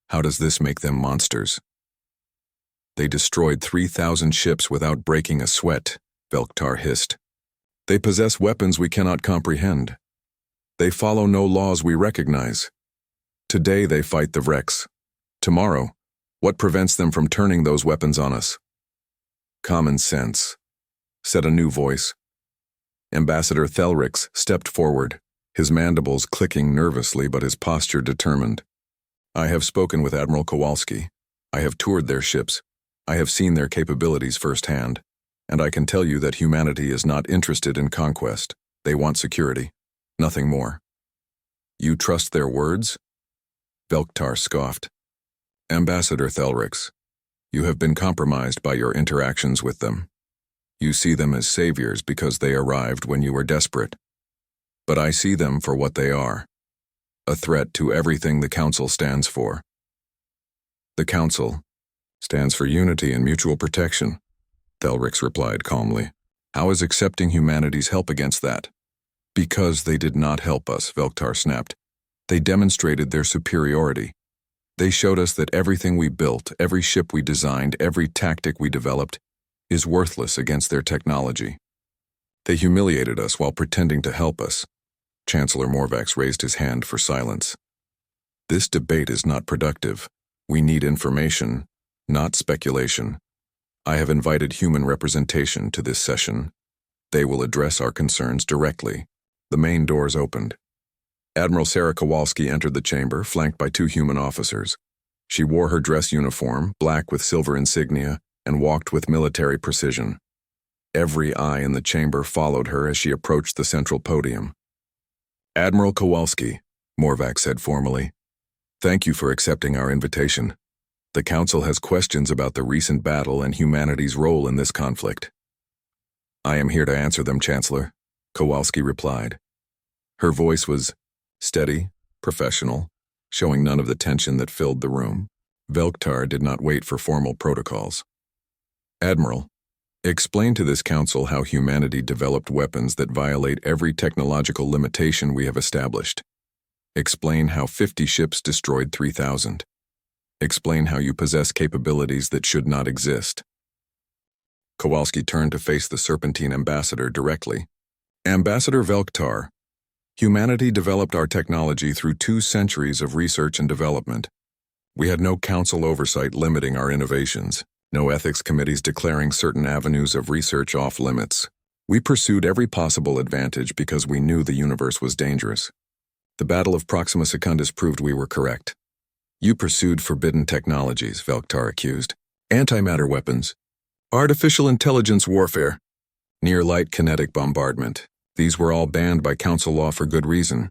How does this make them monsters? They destroyed 3,000 ships without breaking a sweat, Velktar hissed. They possess weapons we cannot comprehend. They follow no laws we recognize. Today they fight the Vrex. Tomorrow, what prevents them from turning those weapons on us? Common sense, said a new voice. Ambassador Thelrix stepped forward, his mandibles clicking nervously but his posture determined. I have spoken with Admiral Kowalski. I have toured their ships. I have seen their capabilities firsthand. And I can tell you that humanity is not interested in conquest. They want security. Nothing more. You trust their words? Velktar scoffed. Ambassador Thelrix, you have been compromised by your interactions with them. You see them as saviors because they arrived when you were desperate. But I see them for what they are. A threat to everything the Council stands for. The Council stands for unity and mutual protection, Thelrix replied calmly. How is accepting humanity's help against that? Because they did not help us, Velktar snapped. They demonstrated their superiority. They showed us that everything we built, every ship we designed, every tactic we developed, is worthless against their technology. They humiliated us while pretending to help us. Chancellor Morvax raised his hand for silence. This debate is not productive. We need information, not speculation. I have invited human representation to this session. They will address our concerns directly. The main doors opened. Admiral Sarah Kowalski entered the chamber, flanked by 2 human officers. She wore her dress uniform, black with silver insignia, and walked with military precision. Every eye in the chamber followed her as she approached the central podium. Admiral Kowalski, Morvax said formally, thank you for accepting our invitation. The Council has questions about the recent battle and humanity's role in this conflict. I am here to answer them, Chancellor, Kowalski replied. Her voice was steady, professional. showing none of the tension that filled the room. Velktar did not wait for formal protocols. Admiral, explain to this council how humanity developed weapons that violate every technological limitation we have established. Explain how 50 ships destroyed 3,000. Explain how you possess capabilities that should not exist. Kowalski turned to face the Serpentine ambassador directly. Ambassador Velktar, humanity developed our technology through 2 centuries of research and development. We had no council oversight limiting our innovations, no ethics committees declaring certain avenues of research off limits. We pursued every possible advantage because we knew the universe was dangerous. The Battle of Proxima Secundus proved we were correct. You pursued forbidden technologies, Velktar accused. Antimatter weapons, artificial intelligence warfare, near-light kinetic bombardment. These were all banned by council law for good reason.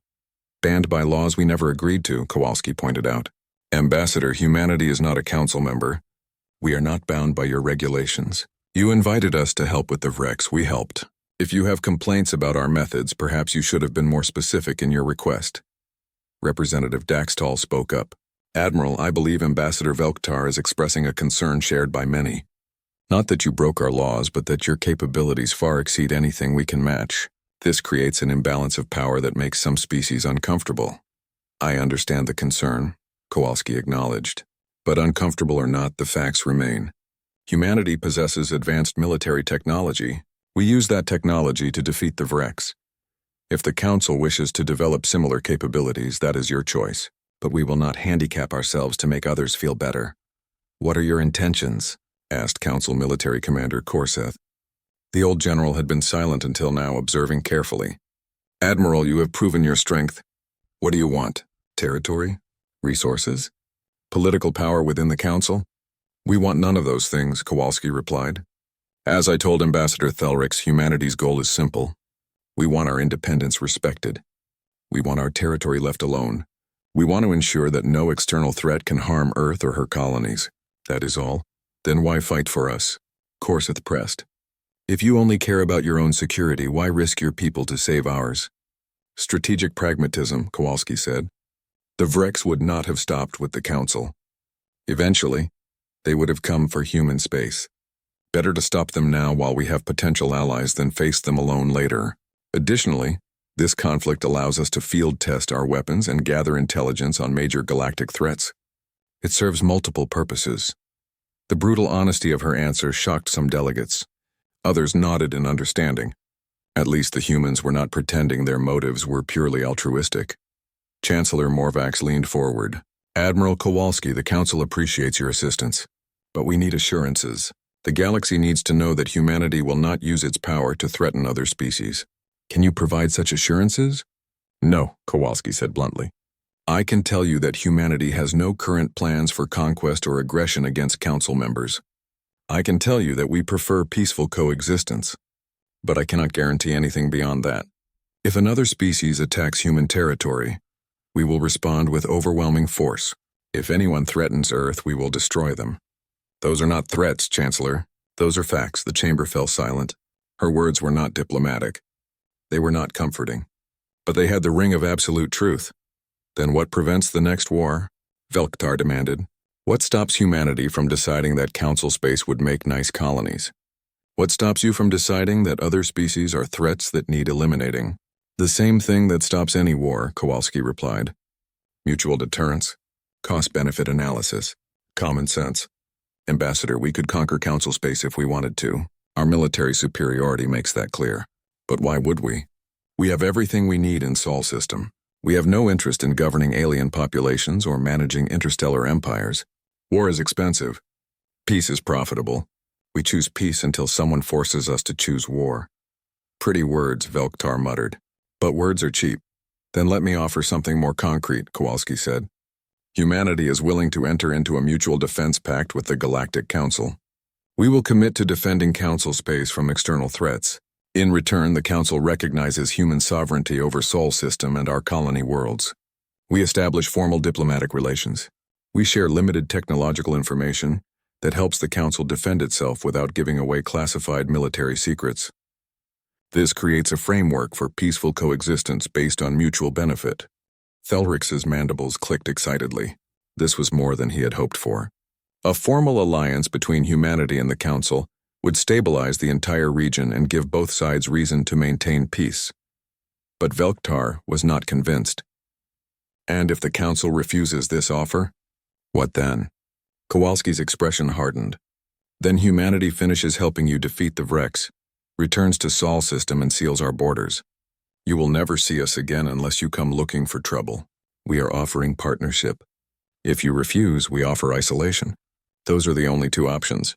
Banned by laws we never agreed to, Kowalski pointed out. Ambassador, humanity is not a council member. We are not bound by your regulations. You invited us to help with the Vrex, we helped. If you have complaints about our methods, perhaps you should have been more specific in your request. Representative Daxtal spoke up. Admiral, I believe Ambassador Velktar is expressing a concern shared by many. Not that you broke our laws, but that your capabilities far exceed anything we can match. This creates an imbalance of power that makes some species uncomfortable. I understand the concern, Kowalski acknowledged. But uncomfortable or not, the facts remain. Humanity possesses advanced military technology. We use that technology to defeat the Vrex. If the Council wishes to develop similar capabilities, that is your choice. But we will not handicap ourselves to make others feel better. What are your intentions? Asked Council Military Commander Korseth. The old general had been silent until now, observing carefully. Admiral, you have proven your strength. What do you want? Territory? Resources? Political power within the Council? We want none of those things, Kowalski replied. As I told Ambassador Thelrix, humanity's goal is simple. We want our independence respected. We want our territory left alone. We want to ensure that no external threat can harm Earth or her colonies. That is all. Then why fight for us? Korseth pressed. If you only care about your own security, why risk your people to save ours? Strategic pragmatism, Kowalski said. The Vrex would not have stopped with the Council. Eventually, they would have come for human space. Better to stop them now while we have potential allies than face them alone later. Additionally, this conflict allows us to field test our weapons and gather intelligence on major galactic threats. It serves multiple purposes. The brutal honesty of her answer shocked some delegates. Others nodded in understanding. At least the humans were not pretending their motives were purely altruistic. Chancellor Morvax leaned forward. Admiral Kowalski, the Council appreciates your assistance. But we need assurances. The galaxy needs to know that humanity will not use its power to threaten other species. Can you provide such assurances? No, Kowalski said bluntly. I can tell you that humanity has no current plans for conquest or aggression against Council members. I can tell you that we prefer peaceful coexistence. But I cannot guarantee anything beyond that. If another species attacks human territory, we will respond with overwhelming force. If anyone threatens Earth, we will destroy them. Those are not threats, Chancellor. Those are facts. The chamber fell silent. Her words were not diplomatic. They were not comforting. But they had the ring of absolute truth. Then what prevents the next war? Velktar demanded. What stops humanity from deciding that Council space would make nice colonies? What stops you from deciding that other species are threats that need eliminating? The same thing that stops any war, Kowalski replied. Mutual deterrence, cost-benefit analysis, common sense. Ambassador, we could conquer Council space if we wanted to. Our military superiority makes that clear. But why would we? We have everything we need in Sol system. We have no interest in governing alien populations or managing interstellar empires. War is expensive. Peace is profitable. We choose peace until someone forces us to choose war. Pretty words, Velktar muttered. But words are cheap. Then let me offer something more concrete, Kowalski said. Humanity is willing to enter into a mutual defense pact with the Galactic Council. We will commit to defending Council space from external threats. In return, the Council recognizes human sovereignty over Sol system and our colony worlds. We establish formal diplomatic relations. We share limited technological information that helps the Council defend itself without giving away classified military secrets. This creates a framework for peaceful coexistence based on mutual benefit. Thelrix's mandibles clicked excitedly. This was more than he had hoped for. A formal alliance between humanity and the Council would stabilize the entire region and give both sides reason to maintain peace. But Velktar was not convinced. And if the Council refuses this offer? What then? Kowalski's expression hardened. Then humanity finishes helping you defeat the Vrex, returns to Sol system and seals our borders. You will never see us again unless you come looking for trouble. We are offering partnership. If you refuse, we offer isolation. Those are the only two options.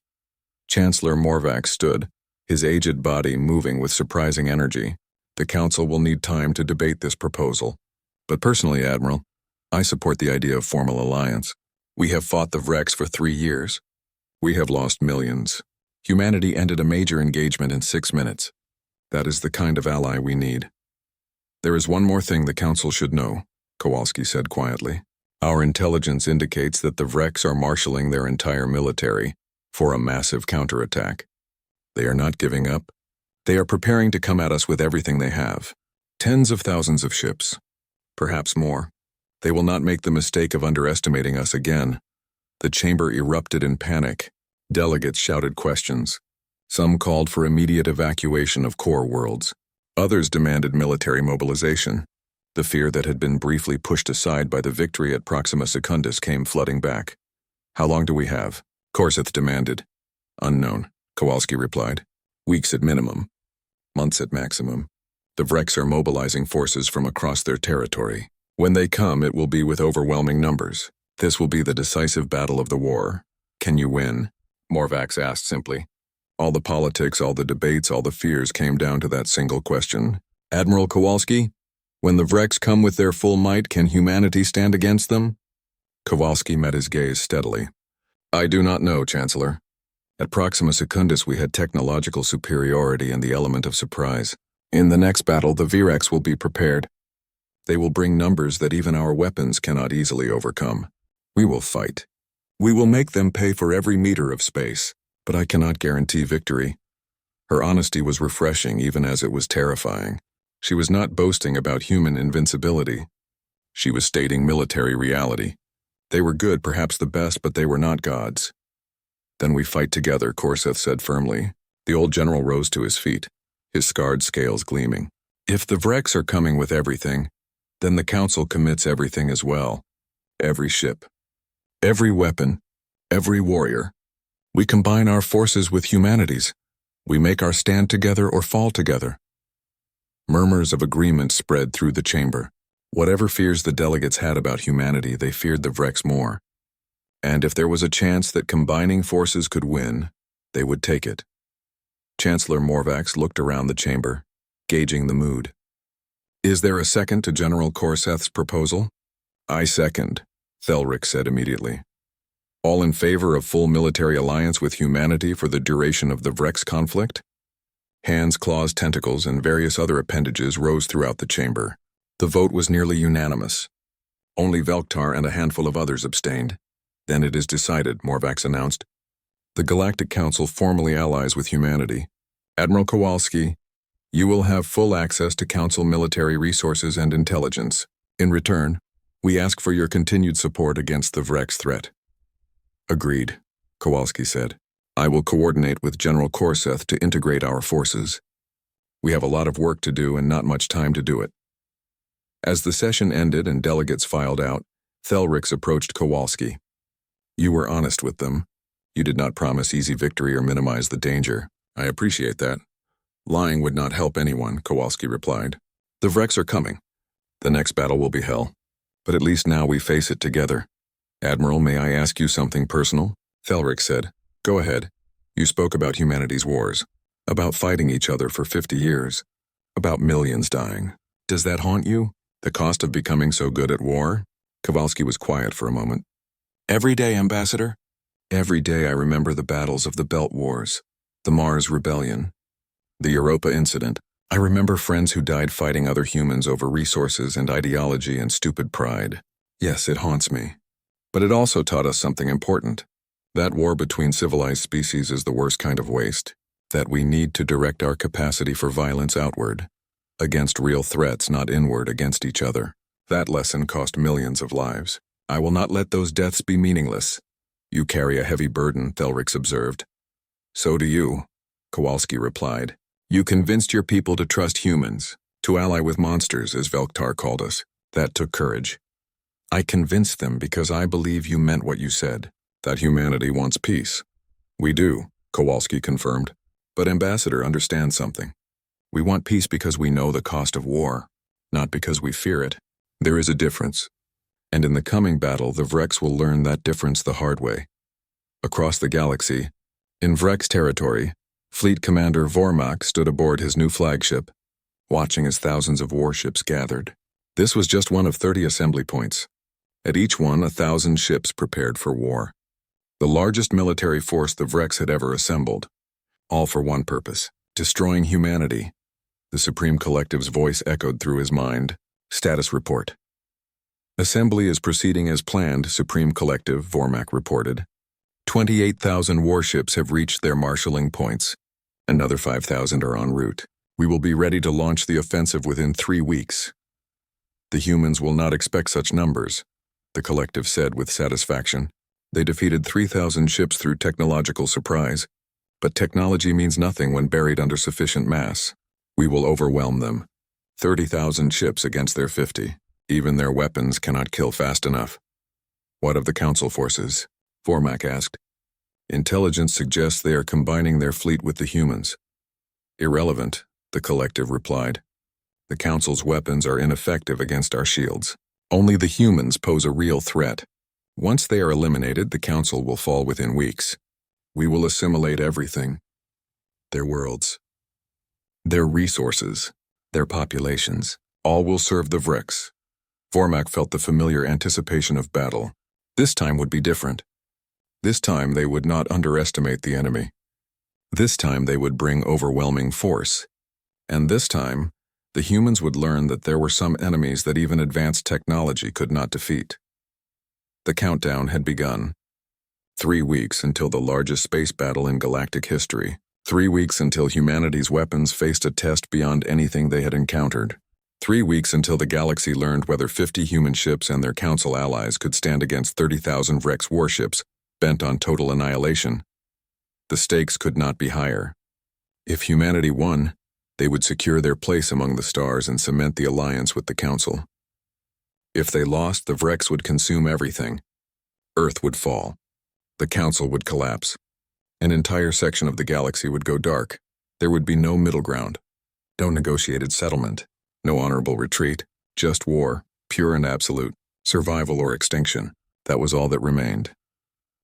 Chancellor Morvax stood, his aged body moving with surprising energy. The Council will need time to debate this proposal. But personally, Admiral, I support the idea of formal alliance. We have fought the Vrex for 3 years. We have lost millions. Humanity ended a major engagement in 6 minutes. That is the kind of ally we need. There is one more thing the Council should know, Kowalski said quietly. Our intelligence indicates that the Vrex are marshalling their entire military for a massive counterattack. They are not giving up. They are preparing to come at us with everything they have. Tens of thousands of ships. Perhaps more. They will not make the mistake of underestimating us again. The chamber erupted in panic. Delegates shouted questions. Some called for immediate evacuation of core worlds. Others demanded military mobilization. The fear that had been briefly pushed aside by the victory at Proxima Secundus came flooding back. How long do we have? Korseth demanded. Unknown, Kowalski replied. Weeks at minimum. Months at maximum. The Vrex are mobilizing forces from across their territory. When they come, it will be with overwhelming numbers. This will be the decisive battle of the war. Can you win? Morvax asked simply. All the politics, all the debates, all the fears came down to that single question. Admiral Kowalski, when the Vrex come with their full might, can humanity stand against them? Kowalski met his gaze steadily. I do not know, Chancellor. At Proxima Secundus we had technological superiority and the element of surprise. In the next battle, the Vrex will be prepared. They will bring numbers that even our weapons cannot easily overcome. We will fight. We will make them pay for every meter of space, but I cannot guarantee victory. Her honesty was refreshing even as it was terrifying. She was not boasting about human invincibility. She was stating military reality. They were good, perhaps the best, but they were not gods. Then we fight together, Korseth said firmly. The old general rose to his feet, his scarred scales gleaming. If the Vrex are coming with everything, then the Council commits everything as well. Every ship, every weapon, every warrior. We combine our forces with humanity's. We make our stand together or fall together. Murmurs of agreement spread through the chamber. Whatever fears the delegates had about humanity, they feared the Vrex more. And if there was a chance that combining forces could win, they would take it. Chancellor Morvax looked around the chamber, gauging the mood. Is there a second to General Korseth's proposal? I second, Thelrix said immediately. All in favor of full military alliance with humanity for the duration of the Vrex conflict? Hands, claws, tentacles, and various other appendages rose throughout the chamber. The vote was nearly unanimous. Only Velktar and a handful of others abstained. Then it is decided, Morvax announced. The Galactic Council formally allies with humanity. Admiral Kowalski, you will have full access to Council military resources and intelligence. In return, we ask for your continued support against the Vrex threat. Agreed, Kowalski said. I will coordinate with General Korseth to integrate our forces. We have a lot of work to do and not much time to do it. As the session ended and delegates filed out, Thelrix approached Kowalski. You were honest with them. You did not promise easy victory or minimize the danger. I appreciate that. Lying would not help anyone, Kowalski replied. The Vrex are coming. The next battle will be hell. But at least now we face it together. Admiral, may I ask you something personal? Thelrix said. Go ahead. You spoke about humanity's wars, about fighting each other for 50 years, about millions dying. Does that haunt you? The cost of becoming so good at war? Kowalski was quiet for a moment. Every day, Ambassador. Every day I remember the battles of the Belt Wars, the Mars Rebellion, the Europa incident. I remember friends who died fighting other humans over resources and ideology and stupid pride. Yes, it haunts me. But it also taught us something important. That war between civilized species is the worst kind of waste, that we need to direct our capacity for violence outward, against real threats, not inward against each other. That lesson cost millions of lives. I will not let those deaths be meaningless. You carry a heavy burden, Thelrix observed. So do you, Kowalski replied. You convinced your people to trust humans, to ally with monsters, as Velktar called us. That took courage. I convinced them because I believe you meant what you said, that humanity wants peace. We do, Kowalski confirmed. But Ambassador, understand something. We want peace because we know the cost of war, not because we fear it. There is a difference. And in the coming battle, the Vrex will learn that difference the hard way. Across the galaxy, in Vrex territory, Fleet Commander Vormak stood aboard his new flagship, watching as thousands of warships gathered. This was just one of 30 assembly points. At each one, 1,000 ships prepared for war. The largest military force the Vrex had ever assembled. All for one purpose, destroying humanity. The Supreme Collective's voice echoed through his mind. Status report. Assembly is proceeding as planned, Supreme Collective, Vormak reported. 28,000 warships have reached their marshalling points. Another 5,000 are en route. We will be ready to launch the offensive within 3 weeks. The humans will not expect such numbers, the collective said with satisfaction. They defeated 3,000 ships through technological surprise, but technology means nothing when buried under sufficient mass. We will overwhelm them. 30,000 ships against their 50. Even their weapons cannot kill fast enough. What of the Council forces? Vormak asked. Intelligence suggests they are combining their fleet with the humans. Irrelevant, the collective replied. The Council's weapons are ineffective against our shields. Only the humans pose a real threat. Once they are eliminated, the Council will fall within weeks. We will assimilate everything. Their worlds, their resources, their populations. All will serve the Vrex. Vormak felt the familiar anticipation of battle. This time would be different. This time they would not underestimate the enemy. This time they would bring overwhelming force. And this time, the humans would learn that there were some enemies that even advanced technology could not defeat. The countdown had begun. 3 weeks until the largest space battle in galactic history. 3 weeks until humanity's weapons faced a test beyond anything they had encountered. 3 weeks until the galaxy learned whether 50 human ships and their Council allies could stand against 30,000 Vrex warships bent on total annihilation. The stakes could not be higher. If humanity won, they would secure their place among the stars and cement the alliance with the Council. If they lost, the Vrex would consume everything. Earth would fall. The Council would collapse. An entire section of the galaxy would go dark. There would be no middle ground. No negotiated settlement. No honorable retreat. Just war, pure and absolute. Survival or extinction. That was all that remained.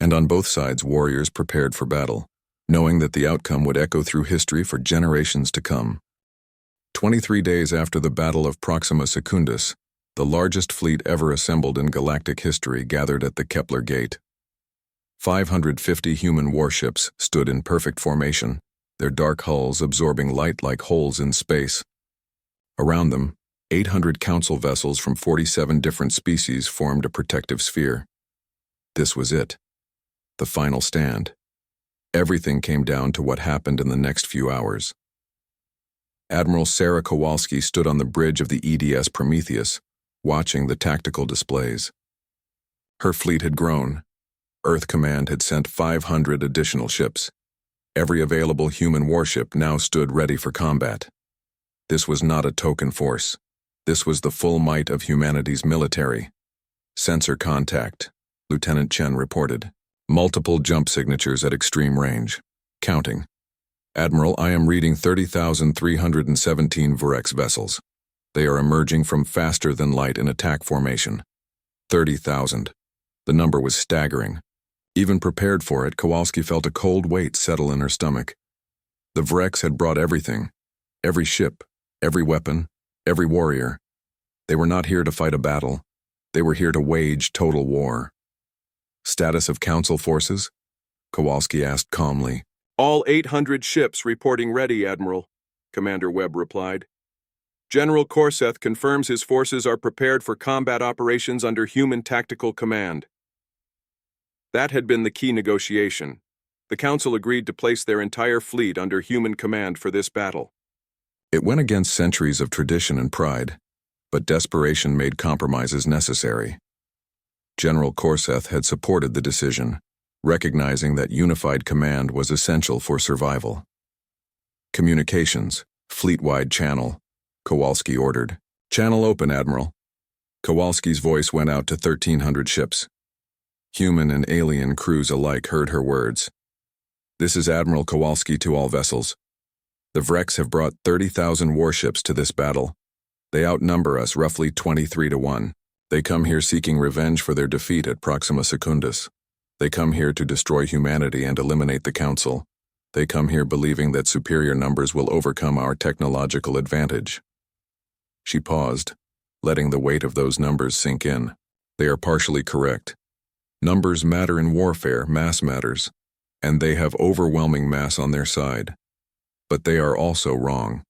And on both sides, warriors prepared for battle, knowing that the outcome would echo through history for generations to come. 23 days after the Battle of Proxima Secundus, the largest fleet ever assembled in galactic history gathered at the Kepler Gate. 550 human warships stood in perfect formation, their dark hulls absorbing light like holes in space. Around them, 800 Council vessels from 47 different species formed a protective sphere. This was it. The final stand. Everything came down to what happened in the next few hours. Admiral Sarah Kowalski stood on the bridge of the EDS Prometheus, watching the tactical displays. Her fleet had grown. Earth Command had sent 500 additional ships. Every available human warship now stood ready for combat. This was not a token force. This was the full might of humanity's military. Sensor contact, Lieutenant Chen reported. Multiple jump signatures at extreme range. Counting. Admiral, I am reading 30,317 Vrex vessels. They are emerging from faster than light in attack formation. 30,000. The number was staggering. Even prepared for it, Kowalski felt a cold weight settle in her stomach. The Vrex had brought everything. Every ship, every weapon, every warrior. They were not here to fight a battle. They were here to wage total war. Status of Council forces? Kowalski asked calmly. All 800 ships reporting ready, Admiral, Commander Webb replied. General Corseth confirms his forces are prepared for combat operations under human tactical command. That had been the key negotiation. The Council agreed to place their entire fleet under human command for this battle. It went against centuries of tradition and pride. but desperation made compromises necessary. General Korseth had supported the decision, recognizing that unified command was essential for survival. Communications, fleet-wide channel, Kowalski ordered. Channel open, Admiral. Kowalski's voice went out to 1,300 ships. Human and alien crews alike heard her words. This is Admiral Kowalski to all vessels. The Vreks have brought 30,000 warships to this battle. They outnumber us roughly 23-1. They come here seeking revenge for their defeat at Proxima Secundus. They come here to destroy humanity and eliminate the Council. They come here believing that superior numbers will overcome our technological advantage. She paused, letting the weight of those numbers sink in. They are partially correct. Numbers matter in warfare, mass matters, and they have overwhelming mass on their side. But they are also wrong.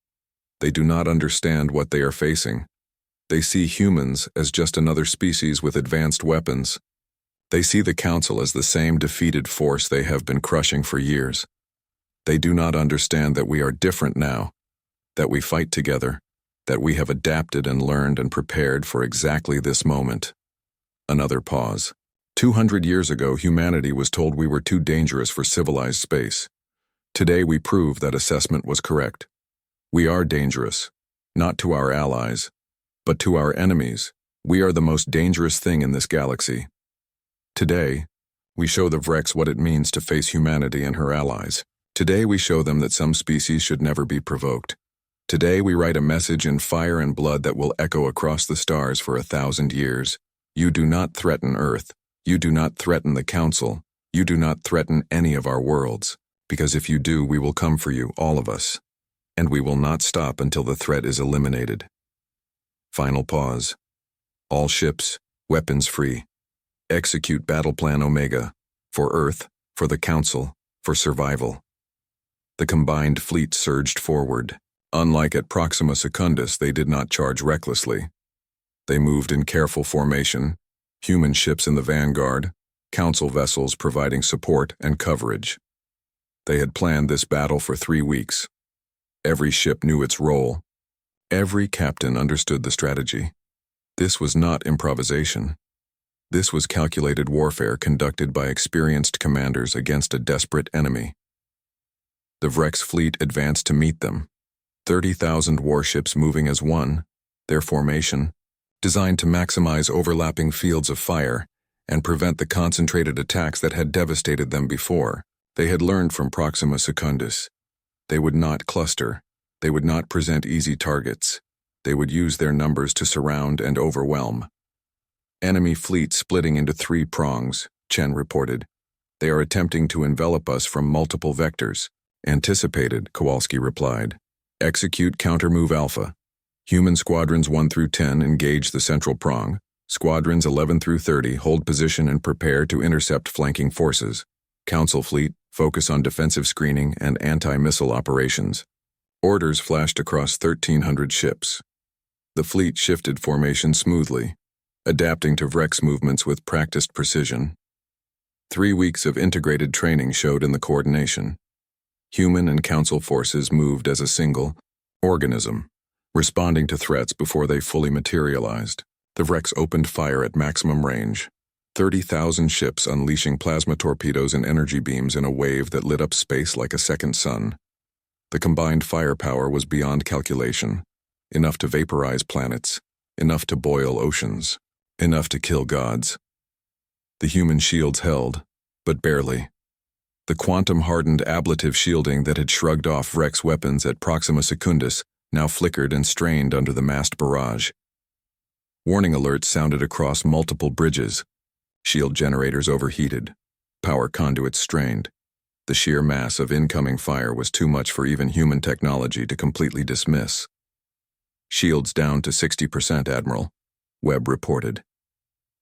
They do not understand what they are facing. They see humans as just another species with advanced weapons. They see the Council as the same defeated force they have been crushing for years. They do not understand that we are different now, that we fight together, that we have adapted and learned and prepared for exactly this moment. Another pause. 200 years ago, humanity was told we were too dangerous for civilized space. Today we prove that assessment was correct. We are dangerous, not to our allies, but to our enemies. We are the most dangerous thing in this galaxy. Today, we show the Vreks what it means to face humanity and her allies. Today we show them that some species should never be provoked. Today we write a message in fire and blood that will echo across the stars for 1,000 years. You do not threaten Earth. You do not threaten the Council. You do not threaten any of our worlds. Because if you do, we will come for you, all of us. And we will not stop until the threat is eliminated. Final pause. All ships, weapons free. Execute Battle Plan Omega. For Earth, for the Council, for survival. The combined fleet surged forward. Unlike at Proxima Secundus, they did not charge recklessly. They moved in careful formation, human ships in the vanguard, Council vessels providing support and coverage. They had planned this battle for 3 weeks. Every ship knew its role. Every captain understood the strategy. This was not improvisation. This was calculated warfare conducted by experienced commanders against a desperate enemy. The Vreks fleet advanced to meet them. 30,000 warships moving as one, their formation, designed to maximize overlapping fields of fire and prevent the concentrated attacks that had devastated them before. They had learned from Proxima Secundus. They would not cluster. They would not present easy targets. They would use their numbers to surround and overwhelm. Enemy fleet splitting into 3 prongs, Chen reported. They are attempting to envelop us from multiple vectors. Anticipated, Kowalski replied. Execute counter-move Alpha. Human squadrons 1 through 10 engage the central prong. Squadrons 11 through 30 hold position and prepare to intercept flanking forces. Council fleet focus on defensive screening and anti-missile operations. Orders flashed across 1,300 ships. The fleet shifted formation smoothly, adapting to Vreks movements with practiced precision. 3 weeks of integrated training showed in the coordination. Human and Council forces moved as a single organism, responding to threats before they fully materialized. The Vreks opened fire at maximum range, 30,000 ships unleashing plasma torpedoes and energy beams in a wave that lit up space like a second sun. The combined firepower was beyond calculation, enough to vaporize planets, enough to boil oceans, enough to kill gods. The human shields held, but barely. The quantum-hardened ablative shielding that had shrugged off Vreks weapons at Proxima Secundus now flickered and strained under the massed barrage. Warning alerts sounded across multiple bridges. Shield generators overheated. Power conduits strained. The sheer mass of incoming fire was too much for even human technology to completely dismiss. Shields down to 60%, Admiral, Webb reported.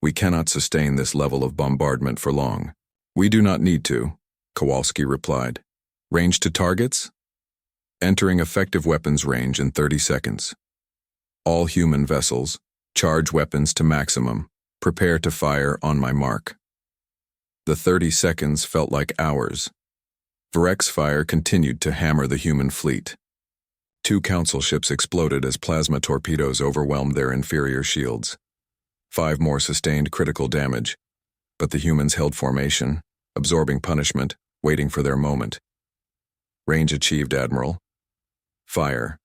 We cannot sustain this level of bombardment for long. We do not need to, Kowalski replied. Range to targets? Entering effective weapons range in 30 seconds. All human vessels, charge weapons to maximum. Prepare to fire on my mark. The 30 seconds felt like hours. Vreks fire continued to hammer the human fleet. 2 council ships exploded as plasma torpedoes overwhelmed their inferior shields. 5 more sustained critical damage, but the humans held formation, absorbing punishment, waiting for their moment. Range achieved, Admiral. Fire.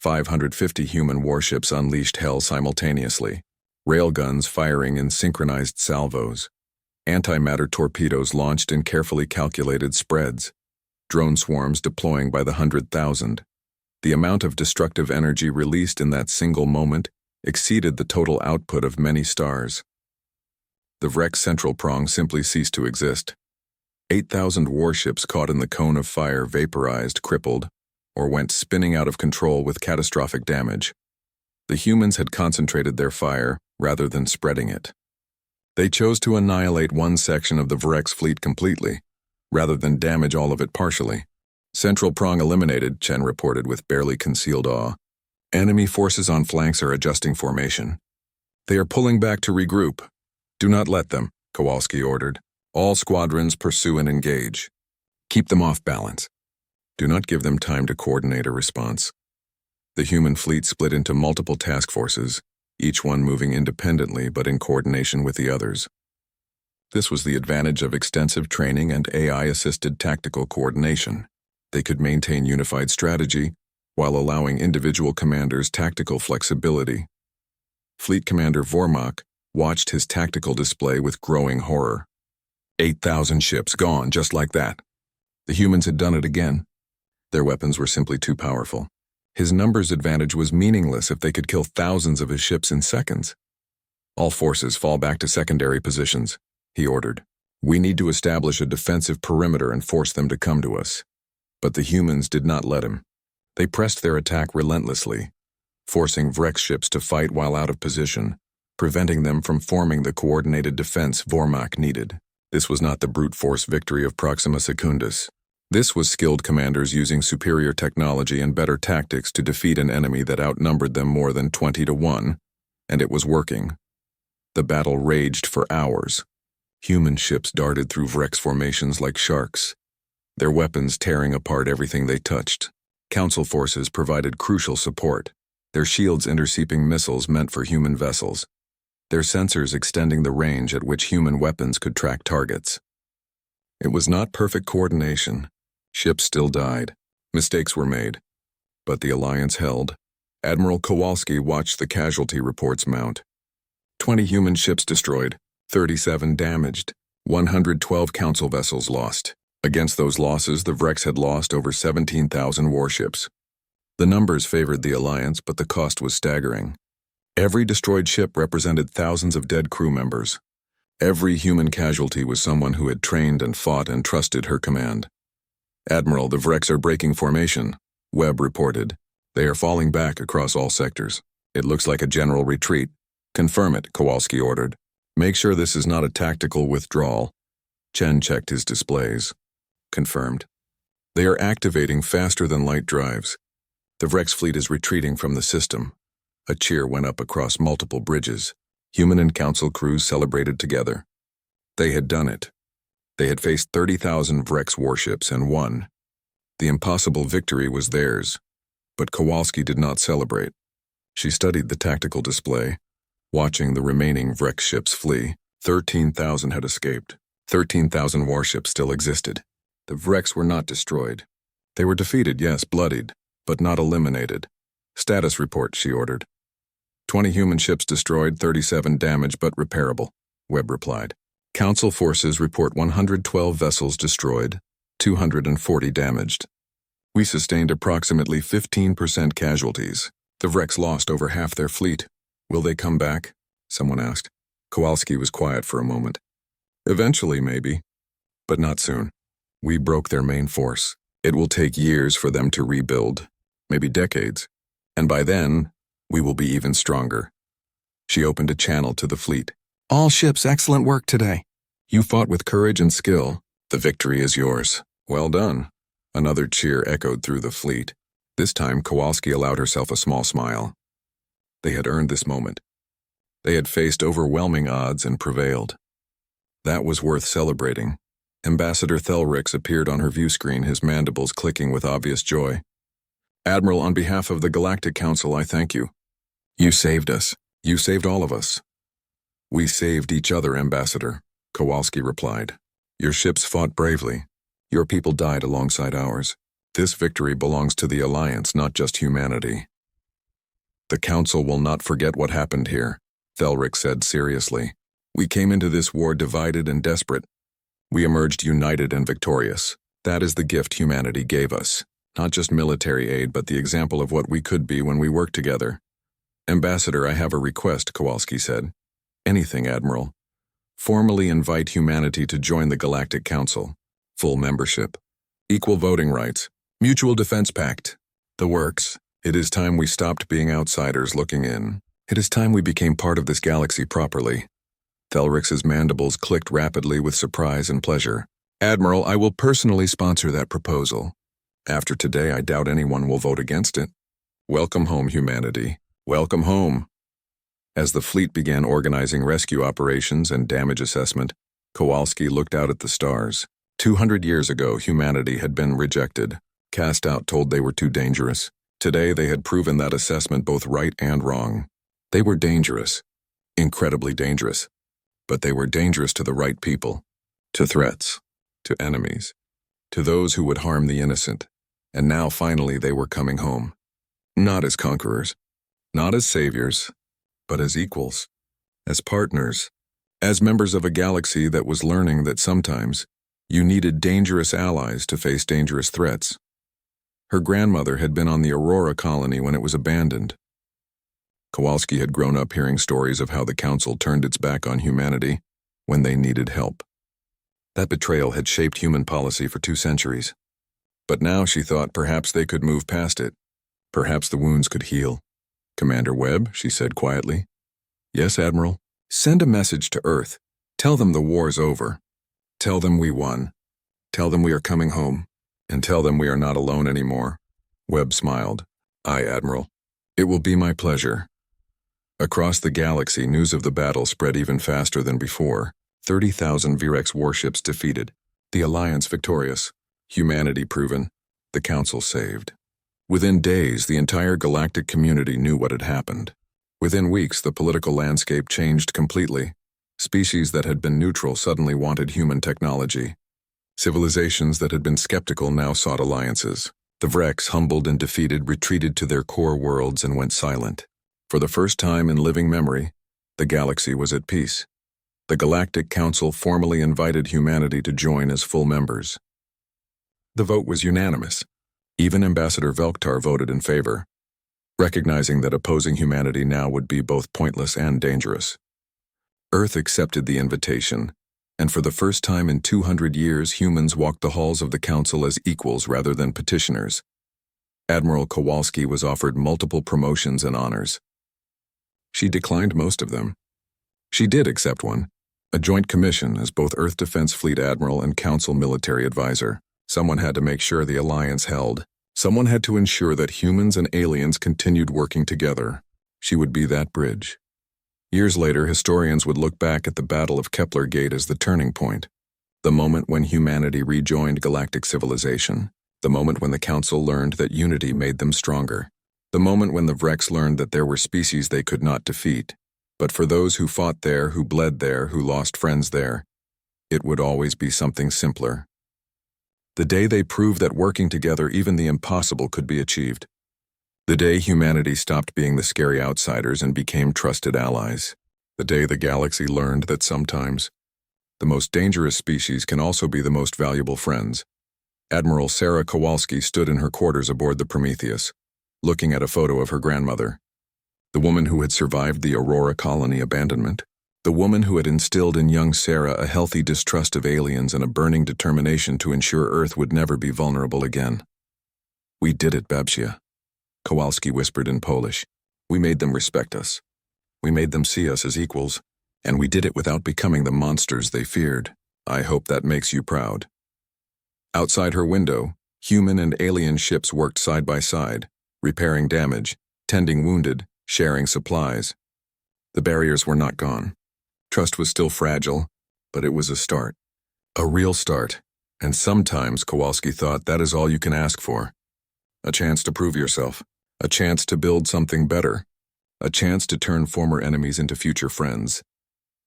550 human warships unleashed hell simultaneously, railguns firing in synchronized salvos. Antimatter torpedoes launched in carefully calculated spreads. Drone swarms deploying by the 100,000. The amount of destructive energy released in that single moment exceeded the total output of many stars. The Vrex central prong simply ceased to exist. 8,000 warships caught in the cone of fire vaporized, crippled, or went spinning out of control with catastrophic damage. The humans had concentrated their fire rather than spreading it. They chose to annihilate one section of the Vrex fleet completely, rather than damage all of it partially. Central prong eliminated, Chen reported with barely concealed awe. Enemy forces on flanks are adjusting formation. They are pulling back to regroup. Do not let them, Kowalski ordered. All squadrons pursue and engage. Keep them off balance. Do not give them time to coordinate a response. The human fleet split into multiple task forces, each one moving independently but in coordination with the others. This was the advantage of extensive training and AI-assisted tactical coordination. They could maintain unified strategy while allowing individual commanders tactical flexibility. Fleet Commander Vormak watched his tactical display with growing horror. 8,000 ships gone just like that. The humans had done it again. Their weapons were simply too powerful. His numbers advantage was meaningless if they could kill thousands of his ships in seconds. All forces fall back to secondary positions, he ordered. We need to establish a defensive perimeter and force them to come to us. But the humans did not let him. They pressed their attack relentlessly, forcing Vrex ships to fight while out of position, preventing them from forming the coordinated defense Vormak needed. This was not the brute force victory of Proxima Secundus. This was skilled commanders using superior technology and better tactics to defeat an enemy that outnumbered them more than 20-1, and it was working. The battle raged for hours. Human ships darted through Vrex formations like sharks, their weapons tearing apart everything they touched. Council forces provided crucial support, their shields intercepting missiles meant for human vessels, their sensors extending the range at which human weapons could track targets. It was not perfect coordination. Ships still died. Mistakes were made. But the alliance held. Admiral Kowalski watched the casualty reports mount. 20 human ships destroyed, 37 damaged, 112 council vessels lost. Against those losses, the Vrex had lost over 17,000 warships. The numbers favored the alliance, but the cost was staggering. Every destroyed ship represented thousands of dead crew members. Every human casualty was someone who had trained and fought and trusted her command. Admiral, the Vrex are breaking formation, Webb reported. They are falling back across all sectors. It looks like a general retreat. Confirm it, Kowalski ordered. Make sure this is not a tactical withdrawal. Chen checked his displays. Confirmed. They are activating faster than light drives. The Vrex fleet is retreating from the system. A cheer went up across multiple bridges. Human and council crews celebrated together. They had done it. They had faced 30,000 Vrex warships and won. The impossible victory was theirs. But Kowalski did not celebrate. She studied the tactical display, watching the remaining Vrex ships flee. 13,000 had escaped. 13,000 warships still existed. The Vrex were not destroyed. They were defeated, yes, bloodied, but not eliminated. Status report, she ordered. 20 human ships destroyed, 37 damaged but repairable, Webb replied. Council forces report 112 vessels destroyed, 240 damaged. We sustained approximately 15% casualties. The Vrex lost over half their fleet. Will they come back? Someone asked. Kowalski was quiet for a moment. Eventually, maybe, but not soon. We broke their main force. It will take years for them to rebuild, maybe decades, and by then, we will be even stronger. She opened a channel to the fleet. All ships, excellent work today. You fought with courage and skill. The victory is yours. Well done. Another cheer echoed through the fleet. This time, Kowalski allowed herself a small smile. They had earned this moment. They had faced overwhelming odds and prevailed. That was worth celebrating. Ambassador Thelrix appeared on her view screen, his mandibles clicking with obvious joy. Admiral, on behalf of the Galactic Council, I thank you. You saved us. You saved all of us. We saved each other, Ambassador, Kowalski replied. Your ships fought bravely. Your people died alongside ours. This victory belongs to the Alliance, not just humanity. The Council will not forget what happened here, Thelric said seriously. We came into this war divided and desperate. We emerged united and victorious. That is the gift humanity gave us. Not just military aid, but the example of what we could be when we work together. Ambassador, I have a request, Kowalski said. Anything, Admiral. Formally invite humanity to join the Galactic Council. Full membership. Equal voting rights. Mutual defense pact. The works. It is time we stopped being outsiders looking in. It is time we became part of this galaxy properly. Thelric's mandibles clicked rapidly with surprise and pleasure. Admiral, I will personally sponsor that proposal. After today, I doubt anyone will vote against it. Welcome home, humanity. Welcome home. As the fleet began organizing rescue operations and damage assessment, Kowalski looked out at the stars. 200 years ago, humanity had been rejected, cast out, told they were too dangerous. Today, they had proven that assessment both right and wrong. They were dangerous, incredibly dangerous, but they were dangerous to the right people, to threats, to enemies, to those who would harm the innocent. And now, finally, they were coming home. Not as conquerors, not as saviors, but as equals, as partners, as members of a galaxy that was learning that sometimes you needed dangerous allies to face dangerous threats. Her grandmother had been on the Aurora colony when it was abandoned. Kowalski had grown up hearing stories of how the Council turned its back on humanity when they needed help. That betrayal had shaped human policy for 2 centuries. But now she thought perhaps they could move past it. Perhaps the wounds could heal. Commander Webb, she said quietly. Yes, Admiral. Send a message to Earth. Tell them the war's over. Tell them we won. Tell them we are coming home. And tell them we are not alone anymore. Webb smiled. Aye, Admiral. It will be my pleasure. Across the galaxy, news of the battle spread even faster than before. 30,000 Virex warships defeated. The Alliance victorious. Humanity proven. The Council saved. Within days, the entire galactic community knew what had happened. Within weeks, the political landscape changed completely. Species that had been neutral suddenly wanted human technology. Civilizations that had been skeptical now sought alliances. The Vrex, humbled and defeated, retreated to their core worlds and went silent. For the first time in living memory, the galaxy was at peace. The Galactic Council formally invited humanity to join as full members. The vote was unanimous. Even Ambassador Velktar voted in favor, recognizing that opposing humanity now would be both pointless and dangerous. Earth accepted the invitation, and for the first time in 200 years, humans walked the halls of the Council as equals rather than petitioners. Admiral Kowalski was offered multiple promotions and honors. She declined most of them. She did accept one, a joint commission as both Earth Defense Fleet Admiral and Council Military Advisor. Someone had to make sure the Alliance held. Someone had to ensure that humans and aliens continued working together. She would be that bridge. Years later, historians would look back at the Battle of Kepler Gate as the turning point, the moment when humanity rejoined galactic civilization, the moment when the Council learned that unity made them stronger, the moment when the Vrex learned that there were species they could not defeat. But for those who fought there, who bled there, who lost friends there, it would always be something simpler. The day they proved that working together even the impossible could be achieved. The day humanity stopped being the scary outsiders and became trusted allies. The day the galaxy learned that sometimes the most dangerous species can also be the most valuable friends. Admiral Sarah Kowalski stood in her quarters aboard the Prometheus, looking at a photo of her grandmother. The woman who had survived the Aurora colony abandonment. The woman who had instilled in young Sarah a healthy distrust of aliens and a burning determination to ensure Earth would never be vulnerable again. We did it, Babcia, Kowalski whispered in Polish. We made them respect us. We made them see us as equals, and we did it without becoming the monsters they feared. I hope that makes you proud. Outside her window, human and alien ships worked side by side, repairing damage, tending wounded, sharing supplies. The barriers were not gone. Trust was still fragile, but it was a start. A real start, and sometimes, Kowalski thought, that is all you can ask for. A chance to prove yourself. A chance to build something better. A chance to turn former enemies into future friends.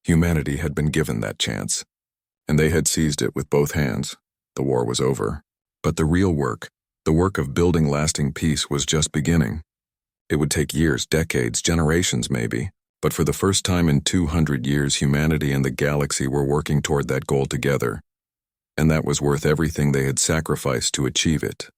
Humanity had been given that chance, and they had seized it with both hands. The war was over. But the real work, the work of building lasting peace, was just beginning. It would take years, decades, generations maybe, but for the first time in 200 years, humanity and the galaxy were working toward that goal together. And that was worth everything they had sacrificed to achieve it.